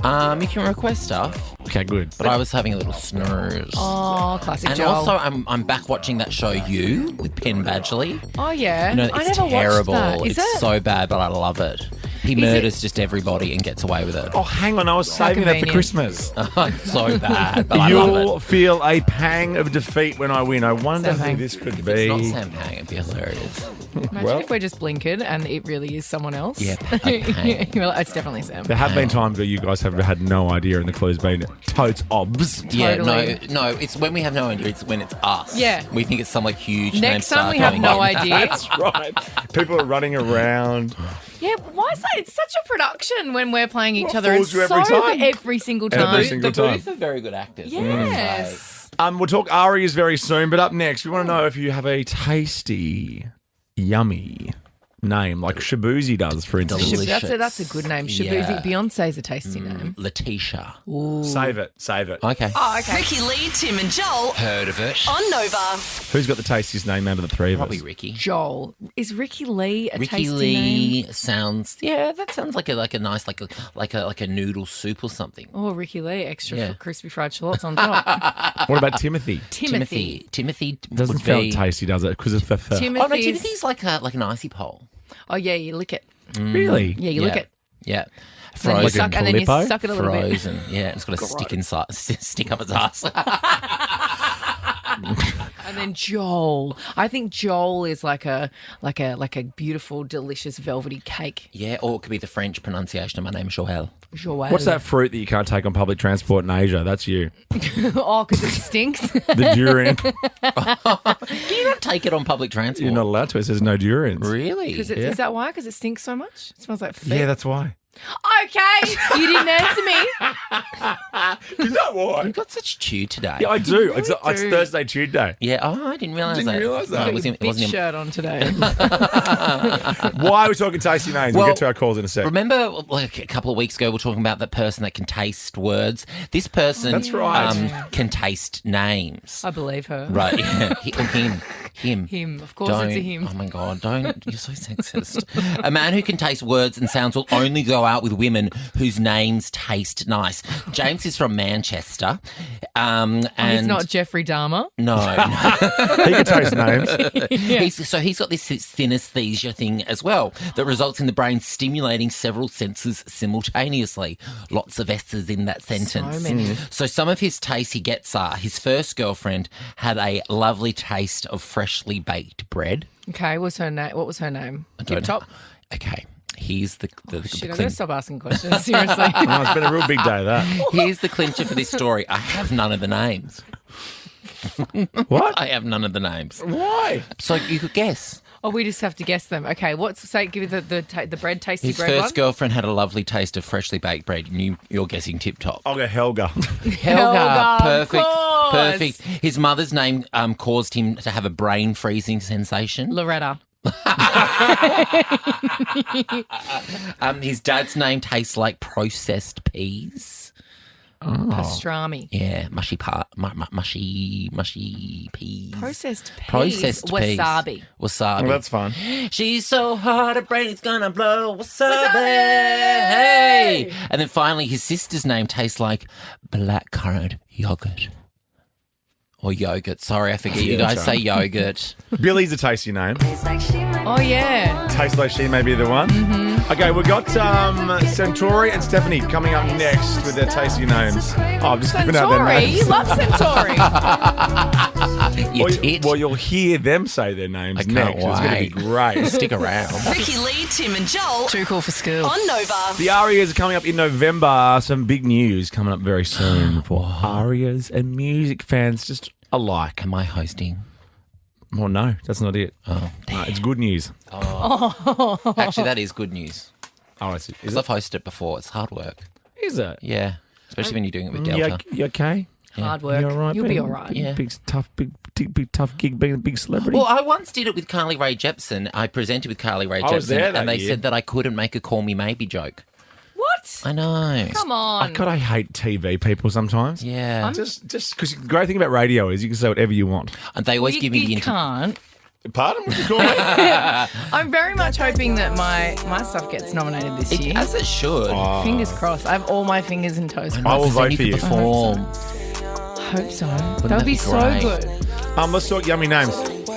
You can request stuff, Okay, good. but I was having a little snooze. Oh, classic And Joel. also, I'm back watching that show You with Penn Badgley. Oh, yeah. You know, I it's never terrible. watched that. Is It's it? so bad, but I love it. He murders just everybody and gets away with it. Oh, hang on, I was saving that for convenient. Christmas. It's so bad, but I love You'll it. feel a pang of defeat when I win. I wonder Sam who Pang. this could It's be. not Sam Pang, it'd be hilarious. Imagine Well- if we're just blinkered and it really is someone else. Yeah, a Pang. You're like, it's definitely Sam. There have been times where you guys have had no idea and the clue's been totes obs. Yeah, Totally. no, it's when we have no idea, it's when it's us. Yeah. We think it's some huge Next name time we star have coming no in. idea. That's right. People are running around. Yeah, why is that? It's such a production when we're playing each other. fools It's you every so time. every single time. Every single The time. Booth are very good actors. Yes. We'll talk arias very soon, but up next, we want to know if you have a tasty, yummy name like Shabuzi does, for instance. Delicious. That's a good name. Shabuzi. Yeah. Beyonce's a tasty name. Letitia. Save it. Okay. Oh, okay. Ricky Lee, Tim and Joel Heard of it? on Nova. Who's got the tastiest name out of the three of Probably us? Ricky. Joel. Is Ricky Lee a Ricky tasty Lee name? sounds that sounds like a nice like a noodle soup or something. Oh, Ricky Lee, extra Yeah. crispy fried shallots on top. What about Timothy? Timothy. Timothy Doesn't would feel be. tasty, does it? Because it's for Timothy's- Oh no, Timothy's like an icy pole. Oh, yeah, you lick it. Really? Yeah, you lick it. Yeah. And then you Frozen. suck, and then you Calippo? suck it a little bit. Frozen. Yeah, it's got a stick inside, stick up its ass. And then Joel. I think Joel is like a beautiful, delicious, velvety cake. Yeah, or it could be the French pronunciation of my name, Joel. Joel. What's that fruit that you can't take on public transport in Asia? That's you. Oh, because it stinks. The durian. Do you not take it on public transport? You're not allowed to. It says no durians. Really? Is that why? Because it stinks so much? It smells like feet. Yeah, that's why. Okay, you didn't answer me. Is that why? You've got such chew today. Yeah, I do. You It's really do. Thursday, Tuesday. Yeah, oh, I didn't realise Didn't that. realise that. No, Got it wasn't, it Big wasn't in- shirt on today. Why are we talking tasty names? We'll Well, get to our calls in a sec. Remember, like a couple of weeks ago, we were talking about that person that can taste words. This person, That's right. can taste names. I believe her. Right? Yeah. Him. Him. Of course, Don't. it's a him. Oh my God! Don't. You're so sexist. A man who can taste words and sounds will only go out with women whose names taste nice. James is from Manchester, and He's not Jeffrey Dahmer. No. He can taste names. He's got this synesthesia thing as well that results in the brain stimulating several senses simultaneously. Lots of S's in that sentence. So many. So some of his tastes he gets are his first girlfriend had a lovely taste of freshly baked bread. Okay, what's her name? What was her name? don't Tip Top. Okay. Here's the Shit, I'm going to stop asking questions. Seriously. Oh, it's been a real big day, that. Here's the clincher for this story. I have none of the names. What? I have none of the names. Why? So you could guess. Oh, we just have to guess them. Okay, give me the bread tasty His bread first one. girlfriend had a lovely taste of freshly baked bread. You're guessing Tip Top. I'll go Helga. Helga, perfect, of course. perfect. His mother's name caused him to have a brain freezing sensation. Loretta. His dad's name tastes like processed peas. Pastrami. Yeah, mushy peas. Processed peas. Processed peas. Wasabi. Wasabi. Well, that's fun. She's so hot, her brain is gonna blow. Wasabi. Hey. And then finally, his sister's name tastes like blackcurrant yogurt. Or yogurt. Sorry, I forget. You guys say yogurt. Billy's a tasty name. Oh, yeah. Tastes like she may be the one. Mm-hmm. Okay, we've got Suntory and Stephanie coming up next with their tasty names. Oh, I'm just giving out their Suntory. names. You love Suntory. Well, you'll hear them say their names can't next. It's going to be wait. great. Stick around. Ricky Lee, Tim and Joel. Too cool for school. On Nova. The Arias are coming up in November. Some big news coming up very soon for Arias and music fans just alike. Am I hosting? Well, no, that's not it. Oh, No, it's good news. Actually, that is good news. Oh, I see. Is Because I've hosted it before. It's hard work. it? Yeah. Especially when you're doing it with Delta. You okay? Hard work. You all right, You'll be Ben? all right. Yeah. Big tough gig being a big celebrity. Well, I once did it with Carly Rae Jepsen. I presented with Carly Rae I was Jepsen, there that and they year. said that I couldn't make a Call Me Maybe joke. What? I know. Come on. God, I hate TV people sometimes. Yeah. Just because the great thing about radio is you can say whatever you want. And they always give me the You can't. Pardon? What you call me? I'm very much hoping that my stuff gets nominated this year. As it should. Fingers crossed. I have all my fingers and toes I crossed. will vote Then for you you. could perform. Hope so. That that would be be so great? good. Let's talk yummy names.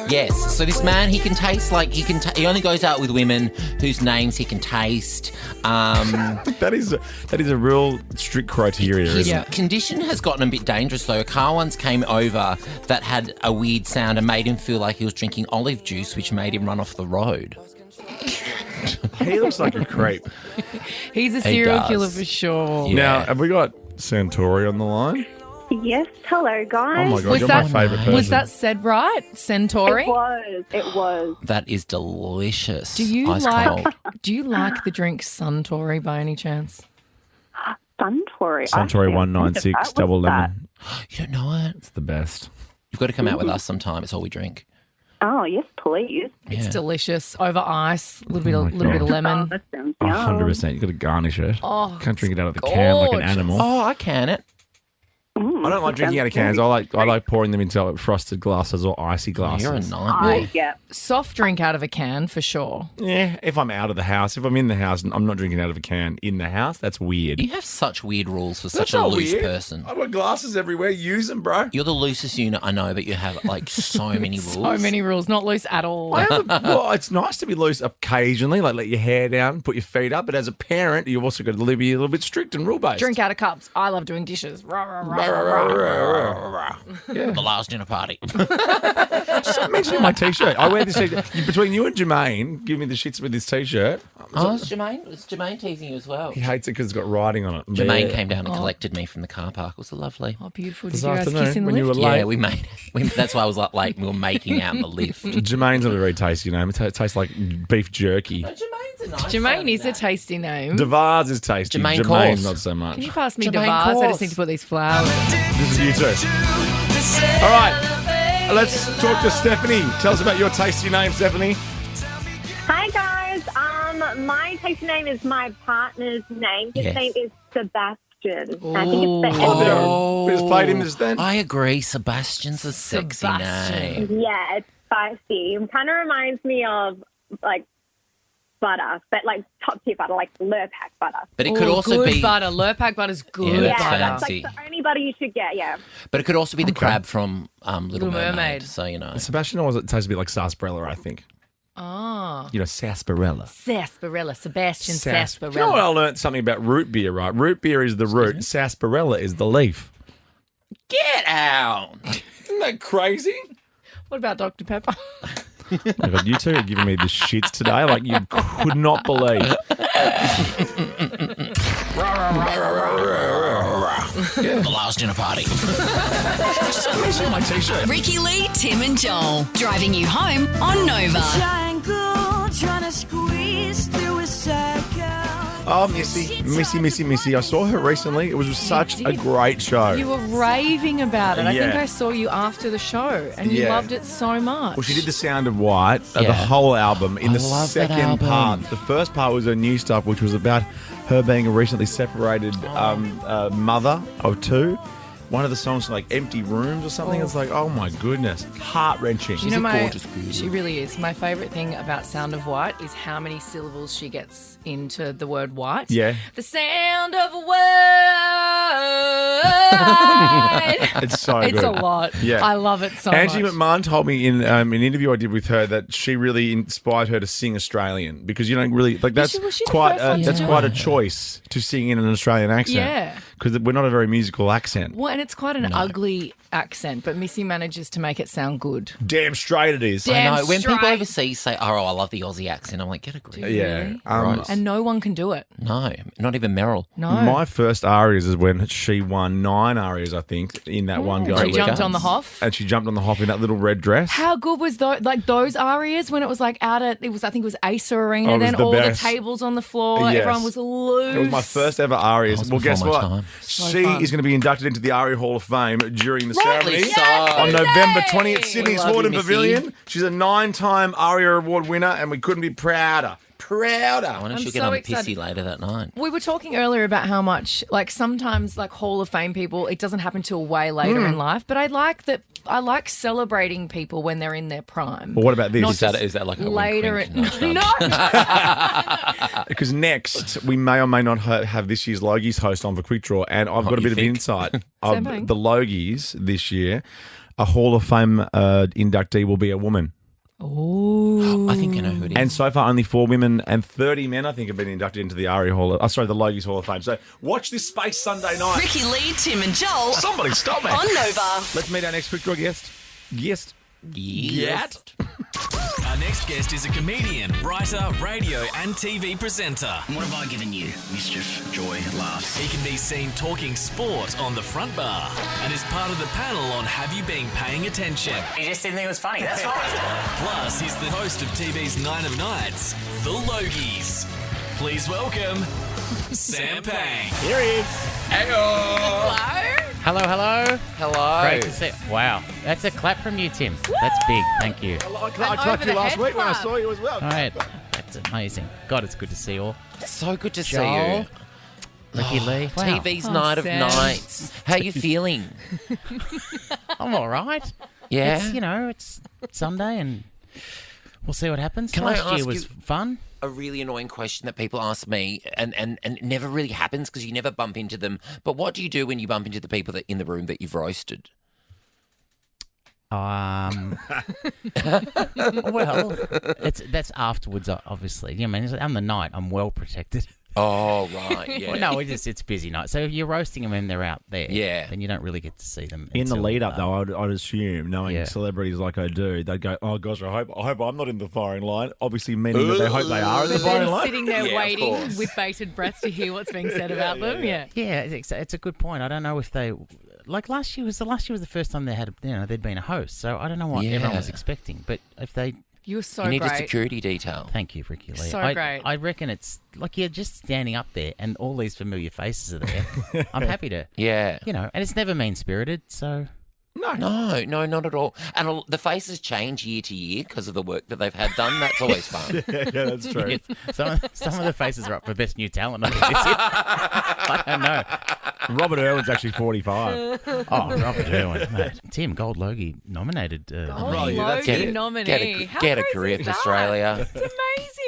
Yes. So this man, he can taste like he only goes out with women whose names he can taste. That is a real strict criteria, His isn't it? condition has gotten a bit dangerous though. A car once came over that had a weird sound and made him feel like he was drinking olive juice, which made him run off the road. He looks like a creep. He's a serial does. killer for sure. Yeah. Now, have we got Suntory on the line? Yes, hello guys. Oh my God, you're my favourite person. Was that said right? Centauri? It was. That is delicious. Do you Ice like cold. Do you like the drink Suntory by any chance? Suntory. Suntory 196 double lemon. You don't know it? It's the best. You've got to come out with us sometime. It's all we drink. Oh, yes, please. It's Yeah. delicious. Over ice, a little bit Oh my of little bit of God. lemon. That sounds yum. 100%. You've got to garnish it. Oh, Can't drink it out of the can like an gorgeous. animal. Oh, I can it. I don't like drinking out of cans. I like pouring them into frosted glasses or icy glasses. You're a nightmare. Yeah. Soft drink out of a can for sure. Yeah, if I'm out of the house. If I'm in the house and I'm not drinking out of a can in the house, that's weird. You have such weird rules for That's such a not loose weird. person. I've got glasses everywhere. Use them, bro. You're the loosest unit I know, but you have like so many rules. So many rules, not loose at all. Well, it's nice to be loose occasionally, like let your hair down, put your feet up. But as a parent, you've also got to be a little bit strict and rule-based. Drink out of cups. I love doing dishes. Rah, rah, rah, rah, rah. The last dinner party. Stop mentioning my T-shirt. I wear this T-shirt. Between you and Jermaine, give me the shits with this T-shirt. Oh, it's Jermaine teasing you as well. He hates it because it's got writing on it. Jermaine came down and collected me from the car park. It was lovely. Oh, beautiful. Did This you guys afternoon, kiss in the when you lift? were late. Yeah, we made it. That's why I was like late. We were making out in the lift. Jermaine's not a very tasty name. It tastes like beef jerky. Jermaine is a tasty name. Devars is tasty. Jermaine Jermaine, Course. not so much. Can you pass me Jermaine Devars? I Course. just need to put these flowers. This is you too. All right, let's talk to Stephanie. Tell us about your tasty name, Stephanie. Hi, guys. My tasty name is my partner's name. His Yes. name is Sebastian. I think it's the Oh, we just played him just then. I agree. Sebastian's a sexy Sebastian. name. Yeah, it's spicy. It kind of reminds me of, like, butter, but, like, top-tier butter, like Lurpak butter. But it could also good be. butter. Lurpak butter's good Yeah, that's butter. fancy. That's, like, the only butter you should get, yeah. But it could also be the crab from Little Mermaid. Mermaid. So you know. Sebastian always tastes a bit like sarsaparilla, I think. Oh. You know, sarsaparilla. Sarsaparilla. Sebastian Do you know what Sarsaparilla. I learned something about root beer, right? Root beer is the root. Sarsaparilla is the leaf. Get out! Isn't that crazy? What about Dr. Pepper? Oh my God, you two are giving me the shits today like you could not believe. The last dinner party. Mention my T-shirt. Ricky Lee, Tim and Joel. Driving you home on Nova. Oh, Missy. I saw her recently. It was such a great show. You were raving about it. I think Yeah. I saw you after the show and you Yeah. loved it so much. Well, she did The Sound of White, the Yeah. whole album. In I the love that second album. part, the first part was her new stuff, which was about her being a recently separated mother of two. One of the songs like Empty Rooms or something. It's like, oh my goodness, heart-wrenching. You know, gorgeous beauty. she really is. My favourite thing about Sound of White is how many syllables she gets into the word white. Yeah. The sound of white. It's so good. It's a lot. Yeah. I love it so Angie much. McMahon told me in an interview I did with her that she really inspired her to sing Australian because you don't really like that's was she the quite first one to that's do quite a it? choice to sing in an Australian accent. Yeah. Because we're not a very musical accent. Well, and it's quite an ugly accent, but Missy manages to make it sound good. Damn straight it is. Damn I know. When people straight. overseas say, "Oh, I love the Aussie accent," I'm like, "Get a grip." Yeah. Gross. And no one can do it. No, not even Meryl. No. My first arias is when she won 9 arias, I think, in that one go. She with jumped us. on the Hoff. And she jumped on the Hoff in that little red dress. How good was those arias when it was like out at I think it was Asa Arena, Oh, it was then the all best. the tables on the floor, Yes. everyone was loose. It was my first ever arias. That was Well, guess before what? my time. She fun. is going to be inducted into the Aria Hall of Fame during the Rightly ceremony so. on November 20th, Sydney's Love you, Horden Missy. Pavilion. She's a 9-time Aria Award winner, and we couldn't be prouder. Why don't I'm you get so on excited. pissy later that night? We were talking earlier about how much, like, sometimes, like, Hall of Fame people, it doesn't happen till way later Hmm. in life. But I like celebrating people when they're in their prime. Well, what about this? Not Is that like a later wink, wink, at nudge, nudge? no. Because next, we may or may not have this year's Logies host on for Quick Draw, and I've got a you bit of think? insight of Same. the Logies this year. A Hall of Fame inductee will be a woman. Ooh. I think I know who it is. And so far, only 4 women and 30 men, I think, have been inducted into the Aria Hall. The Logies Hall of Fame. So watch this space Sunday night. Ricky Lee, Tim and Joel. Somebody stop me. On Nova. Let's meet our next Quick Draw guest. Yes. Get. Our next guest is a comedian, writer, radio and TV presenter. What have I given you? Mischief, joy, laughs. He can be seen talking sport on the front bar and is part of the panel on Have You Been Paying Attention? You just didn't think it was funny, that's fine. Plus, he's the host of TV's Night of Nights, The Logies. Please welcome Sam Pang. Here he is. Hello. Hello. Hello. Great to see. Wow, that's a clap from you, Tim. That's big. Thank you. I clapped you last week when I saw you as well. All right. That's amazing. God, it's good to see you all. It's so good to see Joel. you. Ricky Lee. Wow. TV's Night of Sam. Nights. How you feeling? I'm all right. Yeah? It's Sunday and we'll see what happens. Can I Last year ask was you- fun. A really annoying question that people ask me, and it never really happens because you never bump into them. But what do you do when you bump into the people that in the room that you've roasted? Well, that's afterwards, obviously. I mean, on the night, I'm well protected. Oh, right, yeah. Well, no, it's a busy night. So if you're roasting them and they're out there, Yeah. then you don't really get to see them. In the until, lead up, though, I'd assume, knowing Yeah. celebrities like I do, they'd go, "Oh gosh, I hope I'm not in the firing line." Obviously, meaning that they hope they are in the firing line. Sitting there Yeah, of waiting course. with bated breath to hear what's being said about them. Yeah. Yeah, it's a good point. I don't know if they last year was the first time they had they'd been a host, so I don't know what everyone was Yeah. expecting. But if they You were so You need a great. security detail. Thank you, Ricky Lee. So great. I reckon it's like you're just standing up there and all these familiar faces are there. I'm happy to, Yeah. and it's never mean-spirited, so... No, not at all. And the faces change year to year because of the work that they've had done. That's always fun. yeah, that's true. Yes, some of the faces are up for Best New Talent. I don't know. Robert Irwin's actually 45. Oh, Robert Irwin. Mate. Tim, Gold Logie nominated. Gold Right, yeah, that's Logie it. nominee. How Get a crazy career is for that? Australia. It's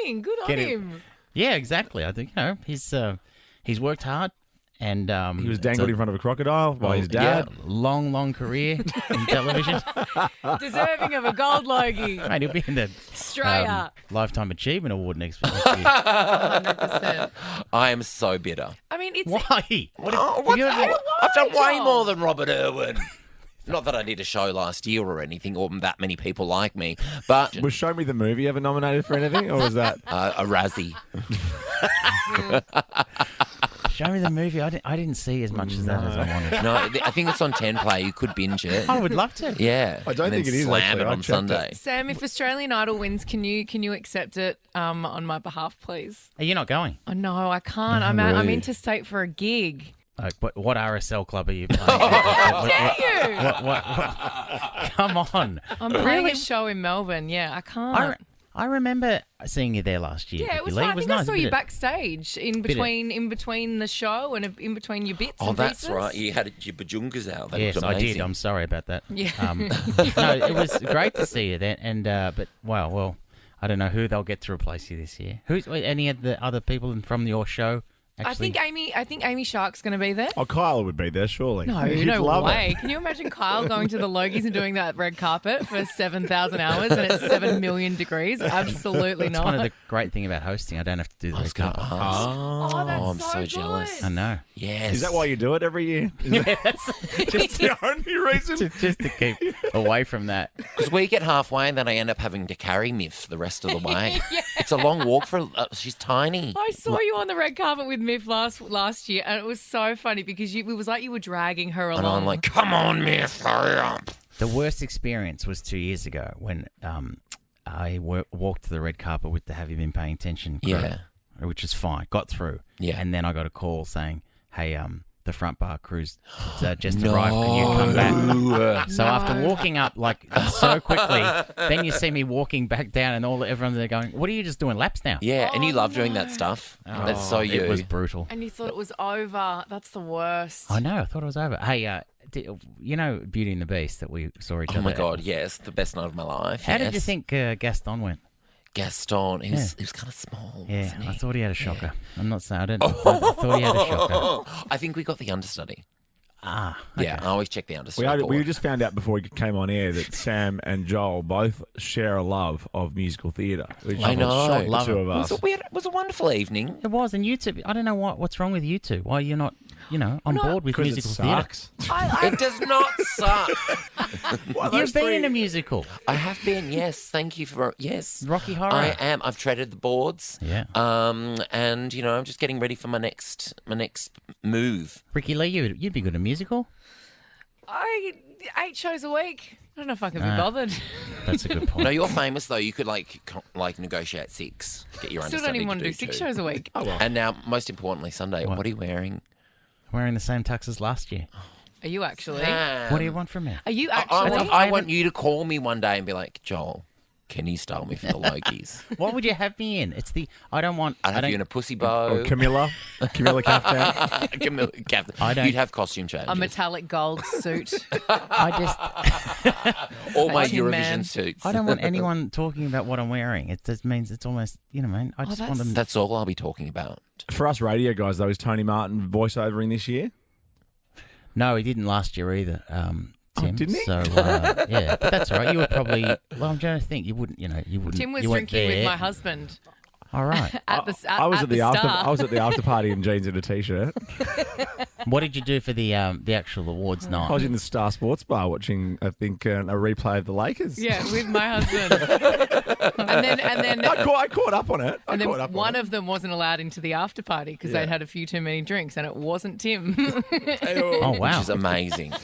amazing. Good on Get it. him. Yeah, exactly. I think, he's worked hard. And He was dangled in front of a crocodile by his dad. Long career in television. Deserving of a gold Logie. Mate, he'll be in the Straight up. Lifetime Achievement Award next year. 100%. I am so bitter. I mean, it's... Why? I've done way more than Robert Irwin. Not that I did a show last year or anything, or that many people like me, but Was Show Me the Movie ever nominated for anything, or was that a Razzie. Show me the movie. I didn't see as much as that as I wanted. No, I think it's on 10 Play. You could binge it. I would love to. Yeah. I don't And then think it is, Slam actually. it I on checked Sunday. Sam, if Australian Idol wins, can you accept it on my behalf, please? Are you not going? Oh, no, I can't. I'm really? interstate for a gig. What RSL club are you playing? How dare you? What? Come on. I'm playing a show in Melbourne. Yeah, I can't. I remember seeing you there last year. Yeah, it was Ricky Lee. fun. I think nice. I saw Bit you of- backstage in between the show and in between your bits. Oh, and that's pieces. right. You had your bajungas out. That Yes, looked I amazing. did. I'm sorry about that. Yeah. No, it was great to see you there. And but wow, well, I don't know who they'll get to replace you this year. Who's any of the other people from your show? Actually, I think Amy Shark's going to be there. Oh, Kyla would be there, surely. No, You'd no love way. it. Can you imagine Kyle going to the Logies and doing that red carpet for 7,000 hours and it's 7 million degrees? Absolutely It's not. one of the great thing about hosting. I don't have to do the red carpet. Oh, that's I'm so so good. jealous. I know. Yes. Is that why you do it every year? Is that just the only reason? Just to keep away from that. Because we get halfway and then I end up having to carry Miff the rest of the way. Yeah. It's a long walk for. She's tiny. I saw you on the red carpet with Miff last year, and it was so funny because it was like you were dragging her along. And I'm like, come on, Miff, hurry up. The worst experience was 2 years ago when I walked to the red carpet with the Have You Been Paying Attention crew, Yeah. which is fine. Got through. Yeah. And then I got a call saying, hey, the front bar crew's just arrived. Can you come back? So after walking up like so quickly, then you see me walking back down and everyone's there going, what are you just doing laps now? Yeah, and you love doing that stuff. That's so you. It was brutal. And you thought it was over. That's the worst. I know. I thought it was over. Hey, you know Beauty and the Beast that we saw each other Oh my at? God, yes. The best night of my life. How did you yes. think Gaston went? Gaston, he was kind of small. Yeah, wasn't he? I thought he had a shocker. I'm not saying I thought he had a shocker. I think we got the understudy. Ah, Yeah, I always check the understudy. We just found out before we came on air that Sam and Joel both share a love of musical theatre. Which I know. shocked the Love two it. of us. It was a wonderful evening. It was, and you two. I don't know what's wrong with you two. Why you're not? on board with musical theatre. sucks. It does not suck. You've been in a musical. I have been, yes. Thank you for Rocky Horror. I am. I've treaded the boards. Yeah. And I'm just getting ready for my next move. Ricky Lee, you'd be good at a musical. 8 shows a week. I don't know if I can be bothered. That's a good point. No, you're famous though. You could like negotiate 6, get your Still don't even want to do 6 shows a week. Oh, well. And now, most importantly, Sunday. What are you wearing? Wearing the same tux as last year. Are you actually? What do you want from me? Are you actually? I want you to call me one day and be like, Joel, can you style me for the Logies? What would you have me in? I'd have you in a pussy bow. Or Camilla caftan. Camilla caftan. You'd have costume changes. A metallic gold suit. All my Tin Eurovision Man. suits. I don't want anyone talking about what I'm wearing. It just means it's almost, man. I just want them. That's all I'll be talking about. For us radio guys, though, is Tony Martin voiceovering this year? No, he didn't last year either. Tim, didn't he? So yeah, but that's all right. You were probably. Well, I'm trying to think. You wouldn't. You wouldn't. Tim was you weren't drinking there. with my husband. All right. I was at the after party in jeans and a t-shirt. What did you do for the actual awards night? I was in the Star Sports Bar watching, I think, a replay of the Lakers. Yeah, with my husband. and then I caught up on it. And then one of them wasn't allowed into the after party because they'd had a few too many drinks, and it wasn't Tim. Oh wow, which is amazing.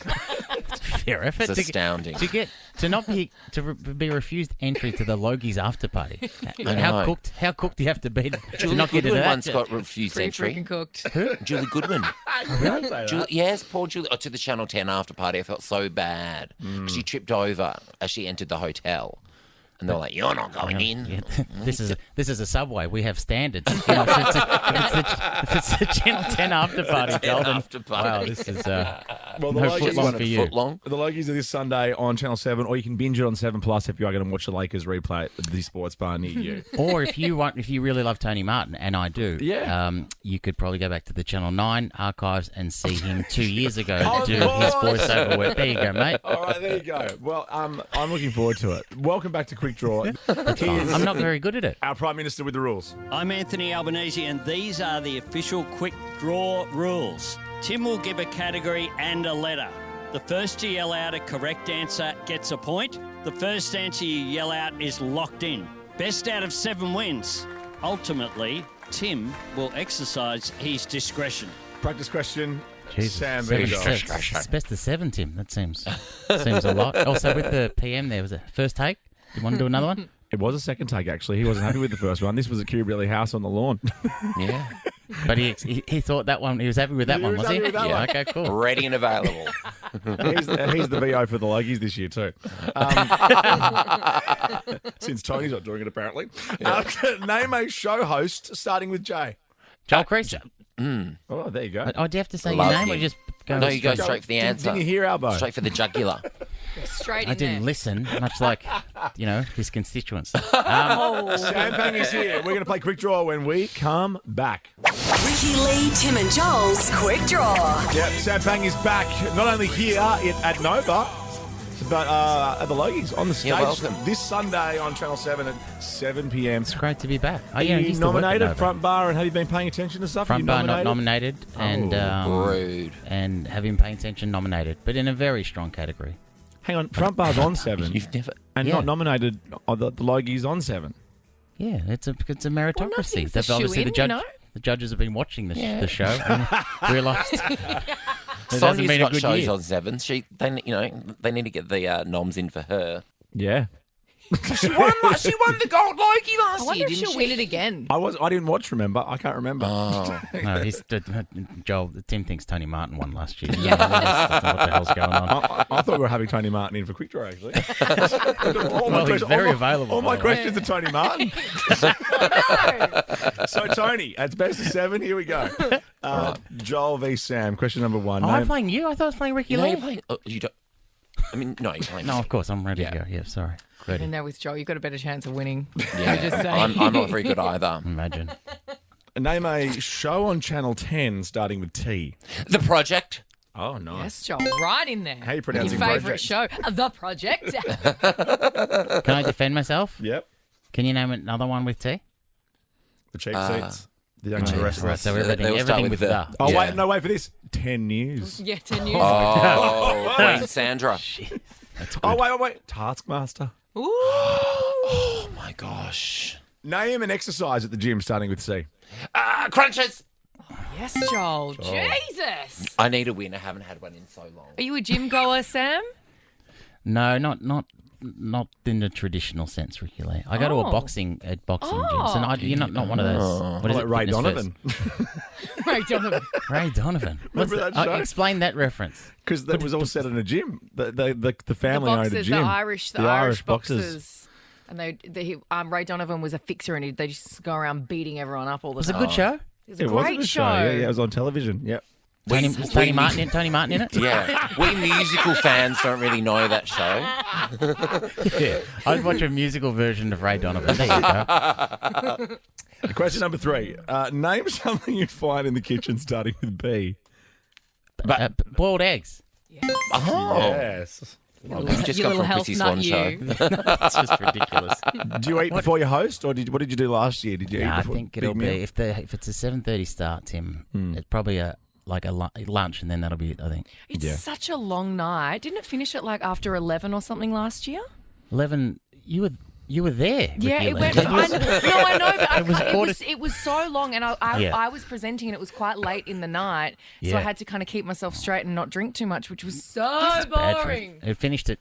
Fair effort. It's astounding. To be refused entry to the Logies after party. I How know. cooked do you have to be to Julie not get into Goodwin that? once got refused entry. Freaking cooked. Who? Julie Goodwin. Really? Yes, poor Julie. To the Channel 10 after party. I felt so bad. She tripped over as she entered the hotel. And they were like, "You're not going in." Yeah. This is a Subway. We have standards. If it's the Channel 10 after party, Golden. Wow, this is well, no foot long for you. The Logies are this Sunday on Channel 7, or you can binge it on 7 Plus if you are going to watch the Lakers replay at the sports bar near you. Or if you really love Tony Martin, and I do, you could probably go back to the Channel 9 archives and see him 2 years ago do his voiceover work. There you go, mate. All right, there you go. Well, I'm looking forward to it. Welcome back to Quick Draw. I'm not very good at it. Our Prime Minister with the rules. I'm Anthony Albanese, and these are the official Quick Draw rules. Tim will give a category and a letter. The first to yell out a correct answer gets a point. The first answer you yell out is locked in. Best out of 7 wins. Ultimately, Tim will exercise his discretion. Practice question. Jesus. Sam, there you go. It's best of 7, Tim. That seems a lot. Also, with the PM there, was it first take? You want to do another one? It was a second take, actually. He wasn't happy with the first one. This was at Kirribilli House on the lawn. Yeah. But he thought that one, he was happy with that one, was he? Yeah, okay, cool. Ready and available. He's the VO for the Logies this year too. Since Tony's not doing it, apparently. Name a show host starting with J. Joel Creaser. Oh, there you go. Oh, do you have to say your name or just go? No, you go straight for the answer. Didn't you hear Albo? Straight for the jugular. Straight in I didn't there. listen, much like, his constituents. Sam Pang is here. We're going to play Quick Draw when we come back. Ricky Lee, Tim and Joel's Quick Draw. Yep, Sam Pang is back. Not only here at Nova, but at the Logies on the stage welcome. this Sunday on Channel 7 at 7 p.m. It's great to be back. Are you nominated front bar, and have you been paying attention to stuff? Front bar not nominated, and rude. And have been paying attention nominated, but in a very strong category. Hang on, front bar's on 7. You've never not nominated. The Logies on 7. Yeah, it's a meritocracy. Well, Obviously, the judges have been watching the show and realised. Sonia's got shows on 7. They need to get the noms in for her. Yeah. She won the gold Logie I last wonder year, if didn't she'll she? win it again. I didn't watch. Remember, I can't remember. Oh. No, Tim thinks Tony Martin won last year. Yeah. What the hell's going on? I thought we were having Tony Martin in for Quick Draw, actually. He's very available. All my questions are Tony Martin. So, Tony, it's best of 7. Here we go. Joel v. Sam. Question number 1. I'm playing you. I thought I was playing Ricky No, Lee. you're playing. You don't. I mean, no, you're playing. No, of course, I'm ready to go. Yeah, sorry. Ready. And now with Joel, you've got a better chance of winning. Yeah, just saying. I'm not very good either. Imagine. Name a show on Channel 10 starting with T. The Project. Oh, nice. Yes, Joel, right in there. How are you pronouncing Your favourite Project? show, The Project. Can I defend myself? Yep. Can you name another one with T? The cheap seats. The younger wrestlers. Right, so They all start everything with with the- the. Oh, Yeah. wait for this. 10 years. Yeah, 10 years. Oh, Queen Sandra. Wait. Taskmaster. Ooh. Oh, my gosh. Name an exercise at the gym starting with C. Crunches. Yes, Joel. Jesus. I need a win. I haven't had one in so long. Are you a gym goer, Sam? No, not in the traditional sense, Ricky Lee. I go to a boxing gyms, and you're not one of those. What is Like it? Ray Fitness Donovan. Ray Donovan. Ray Donovan. Remember that show? Explain that reference. Because that was all set in a gym. The family The owned a boxers, gym. the Irish boxers. And Ray Donovan was a fixer, and they just go around beating everyone up all the time. It was a good show. It was a It great was a show. Yeah, it was on television. Yep. Was Tony Martin in it? Yeah. We musical fans don't really know that show. Yeah. I'd watch a musical version of Ray Donovan. There you go. Question number 3. Name something you'd find in the kitchen starting with B. Boiled eggs. Oh. Yes. We've just You got little from health Chrissy nut, Swan show. you. That's just ridiculous. Do you eat before you host, or what did you do last year? Did you eat I before? think it'll big be meal? if it's a 7:30 start, Tim. It's probably a lunch, and then that'll be it. I think It's such a long night. Didn't it finish at like after 11 or something last year? 11. You were there. Yeah, Ricky it Lee. went. I know, but it was so long, and Yeah. I was presenting, and it was quite late in the night, so Yeah. I had to kind of keep myself straight and not drink too much, which was so Bad for it. boring. It finished at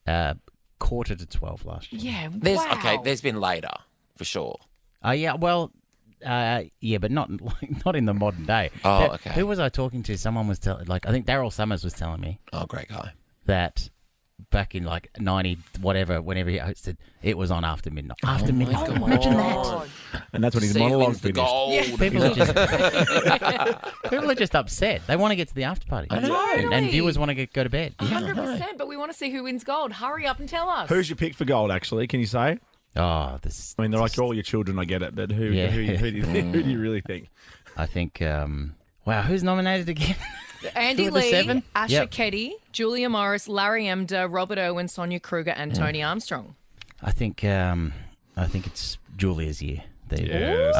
11:45 last year. Yeah, Okay, there's been later, for sure. Yeah, well, but not in the modern day. Oh, okay. Who was I talking to? Someone was telling, I think Daryl Summers was telling me. Oh, great guy. That back in 90 whatever, whenever he hosted, it was on after midnight. After midnight. God. Imagine that. And that's when his See monologue wins the finished. gold. Yeah. People are just upset. They want to get to the after party. I know. And Totally. viewers want to go to bed. 100%, but we want to see who wins gold. Hurry up and tell us. Who's your pick for gold, actually? Can you say? Oh, this. I mean, they're like all your children, I get it, but who do you really think? I think. Wow, who's nominated again? Andy Who are the Lee, 7? Asher Yep. Ketty, Julia Morris, Larry Emder, Robert Owen, Sonia Kruger, and Tony Armstrong. I think it's Julia's year. Yes.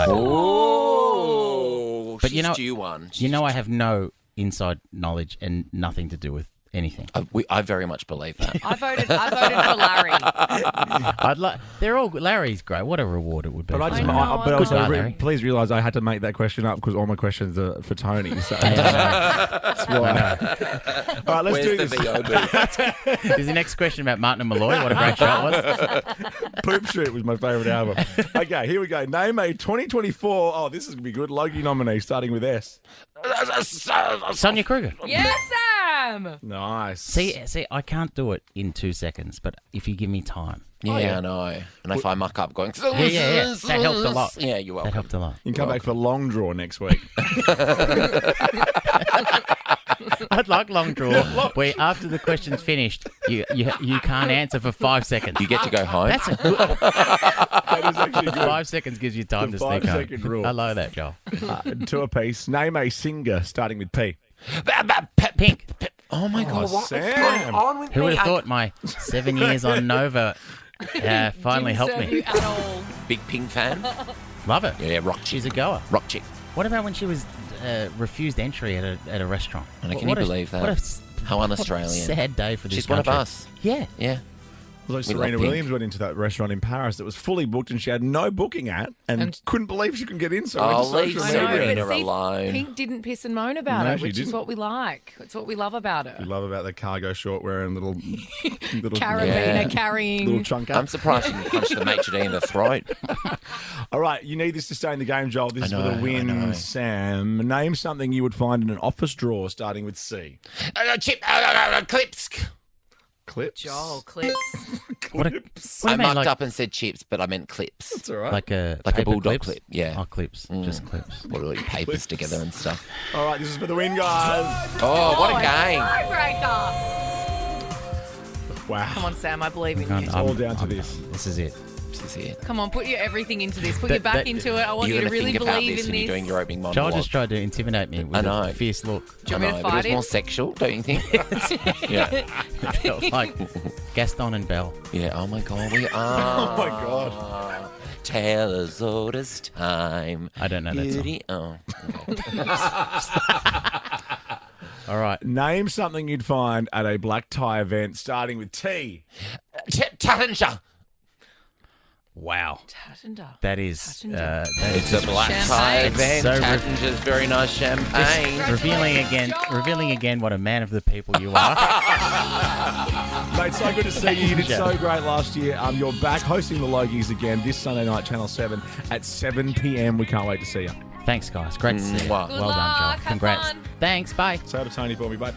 Oh, But she's you know, due one. I have no inside knowledge and nothing to do with anything. I very much believe that. I voted for Larry. They're all Larry's great. What a reward it would be. But I for just, him. but Good also, guy, Larry. please realise I had to make that question up because all my questions are for Tony. So that's why. All right, let's Where's do the this. VO Is the next question about Martin and Malloy? What a great shot was. Poop Shoot was my favourite album. Okay, here we go. Name a 2024. Oh, this is going to be good. Logie nominee starting with S. Sonia Kruger. Yes, Sam. Nice. See, I can't do it in 2 seconds, but if you give me time. Yeah, I know. And if I muck up going... Yeah. That helped a lot. Yeah, you're welcome. That helped a lot. You can come back for long draw next week. I'd like long draw where after the question's finished, you can't answer for 5 seconds. You get to go home. That's a good. That is actually good. 5 seconds gives you time The to sneak home. 5-second rule. I like that, Joel. To a piece. Name a singer starting with P. Pink. Oh, my God. What's Sam. going on with Who me? would have thought my 7 years on Nova finally helped Didn't serve me? you at all. Big Pink fan? Love it. Yeah, rock chick. She's a goer. Rock chick. What about when she was refused entry at a restaurant? And can What you a- believe that? What a How un-Australian. sad day for this She's one of country. us. Yeah. Yeah. It was like We love Serena Pink. Williams went into that restaurant in Paris that was fully booked and she had no booking at and couldn't believe she couldn't get in. So Oh, went to leave social I know, media. Serena but see, alone. Pink didn't piss and moan about No, it, she which is didn't. what we like. It's what we love about You her. love about the cargo short wearing little Carabiner Yeah. carrying. little chunker. I'm surprised she didn't punch the maitre d' in the throat. All right, you need this to stay in the game, Joel. This is for I the know. win, Sam. Name something you would find in an office drawer starting with C. Clips. Clips. Joel, clips. What I do you mean, mucked like- up and said chips, but I meant clips. That's all right. Like a Like a paper bulldog clips? clip, yeah. Oh, clips. Just clips. What are papers Clips. together and stuff. All right, this is for the win, guys. Oh, what a game. Tiebreaker. Wow. Come on, Sam. I believe in you. It's all down to this. This is it. This is it. Come on, put your everything into this. Put your back that- into it. I want You're you to going to really think about believe this in when this. you're doing your opening Joel monologue. just tried to intimidate me with I know. a fierce look. Do you want me to but it fight was more him? sexual, don't you think? Yeah. Felt like Gaston and Belle. Yeah, oh my God, we are. Oh, my God. Taylor's oldest time. I don't know that song. Beauty- Oh. All right. Name something you'd find at a black tie event starting with T. Tattinger. Wow. Tastiest. That is. It's a black tie event. So Tattinger's very nice champagne. revealing again what a man of the people you are. Mate, so good to see you. You did so great last year. You're back hosting the Logies again this Sunday night, Channel 7 at 7 p.m. We can't wait to see you. Thanks, guys. Great to see you. Well done, Joel. Congrats. Thanks. Bye. Say hi to Tony for me, bud.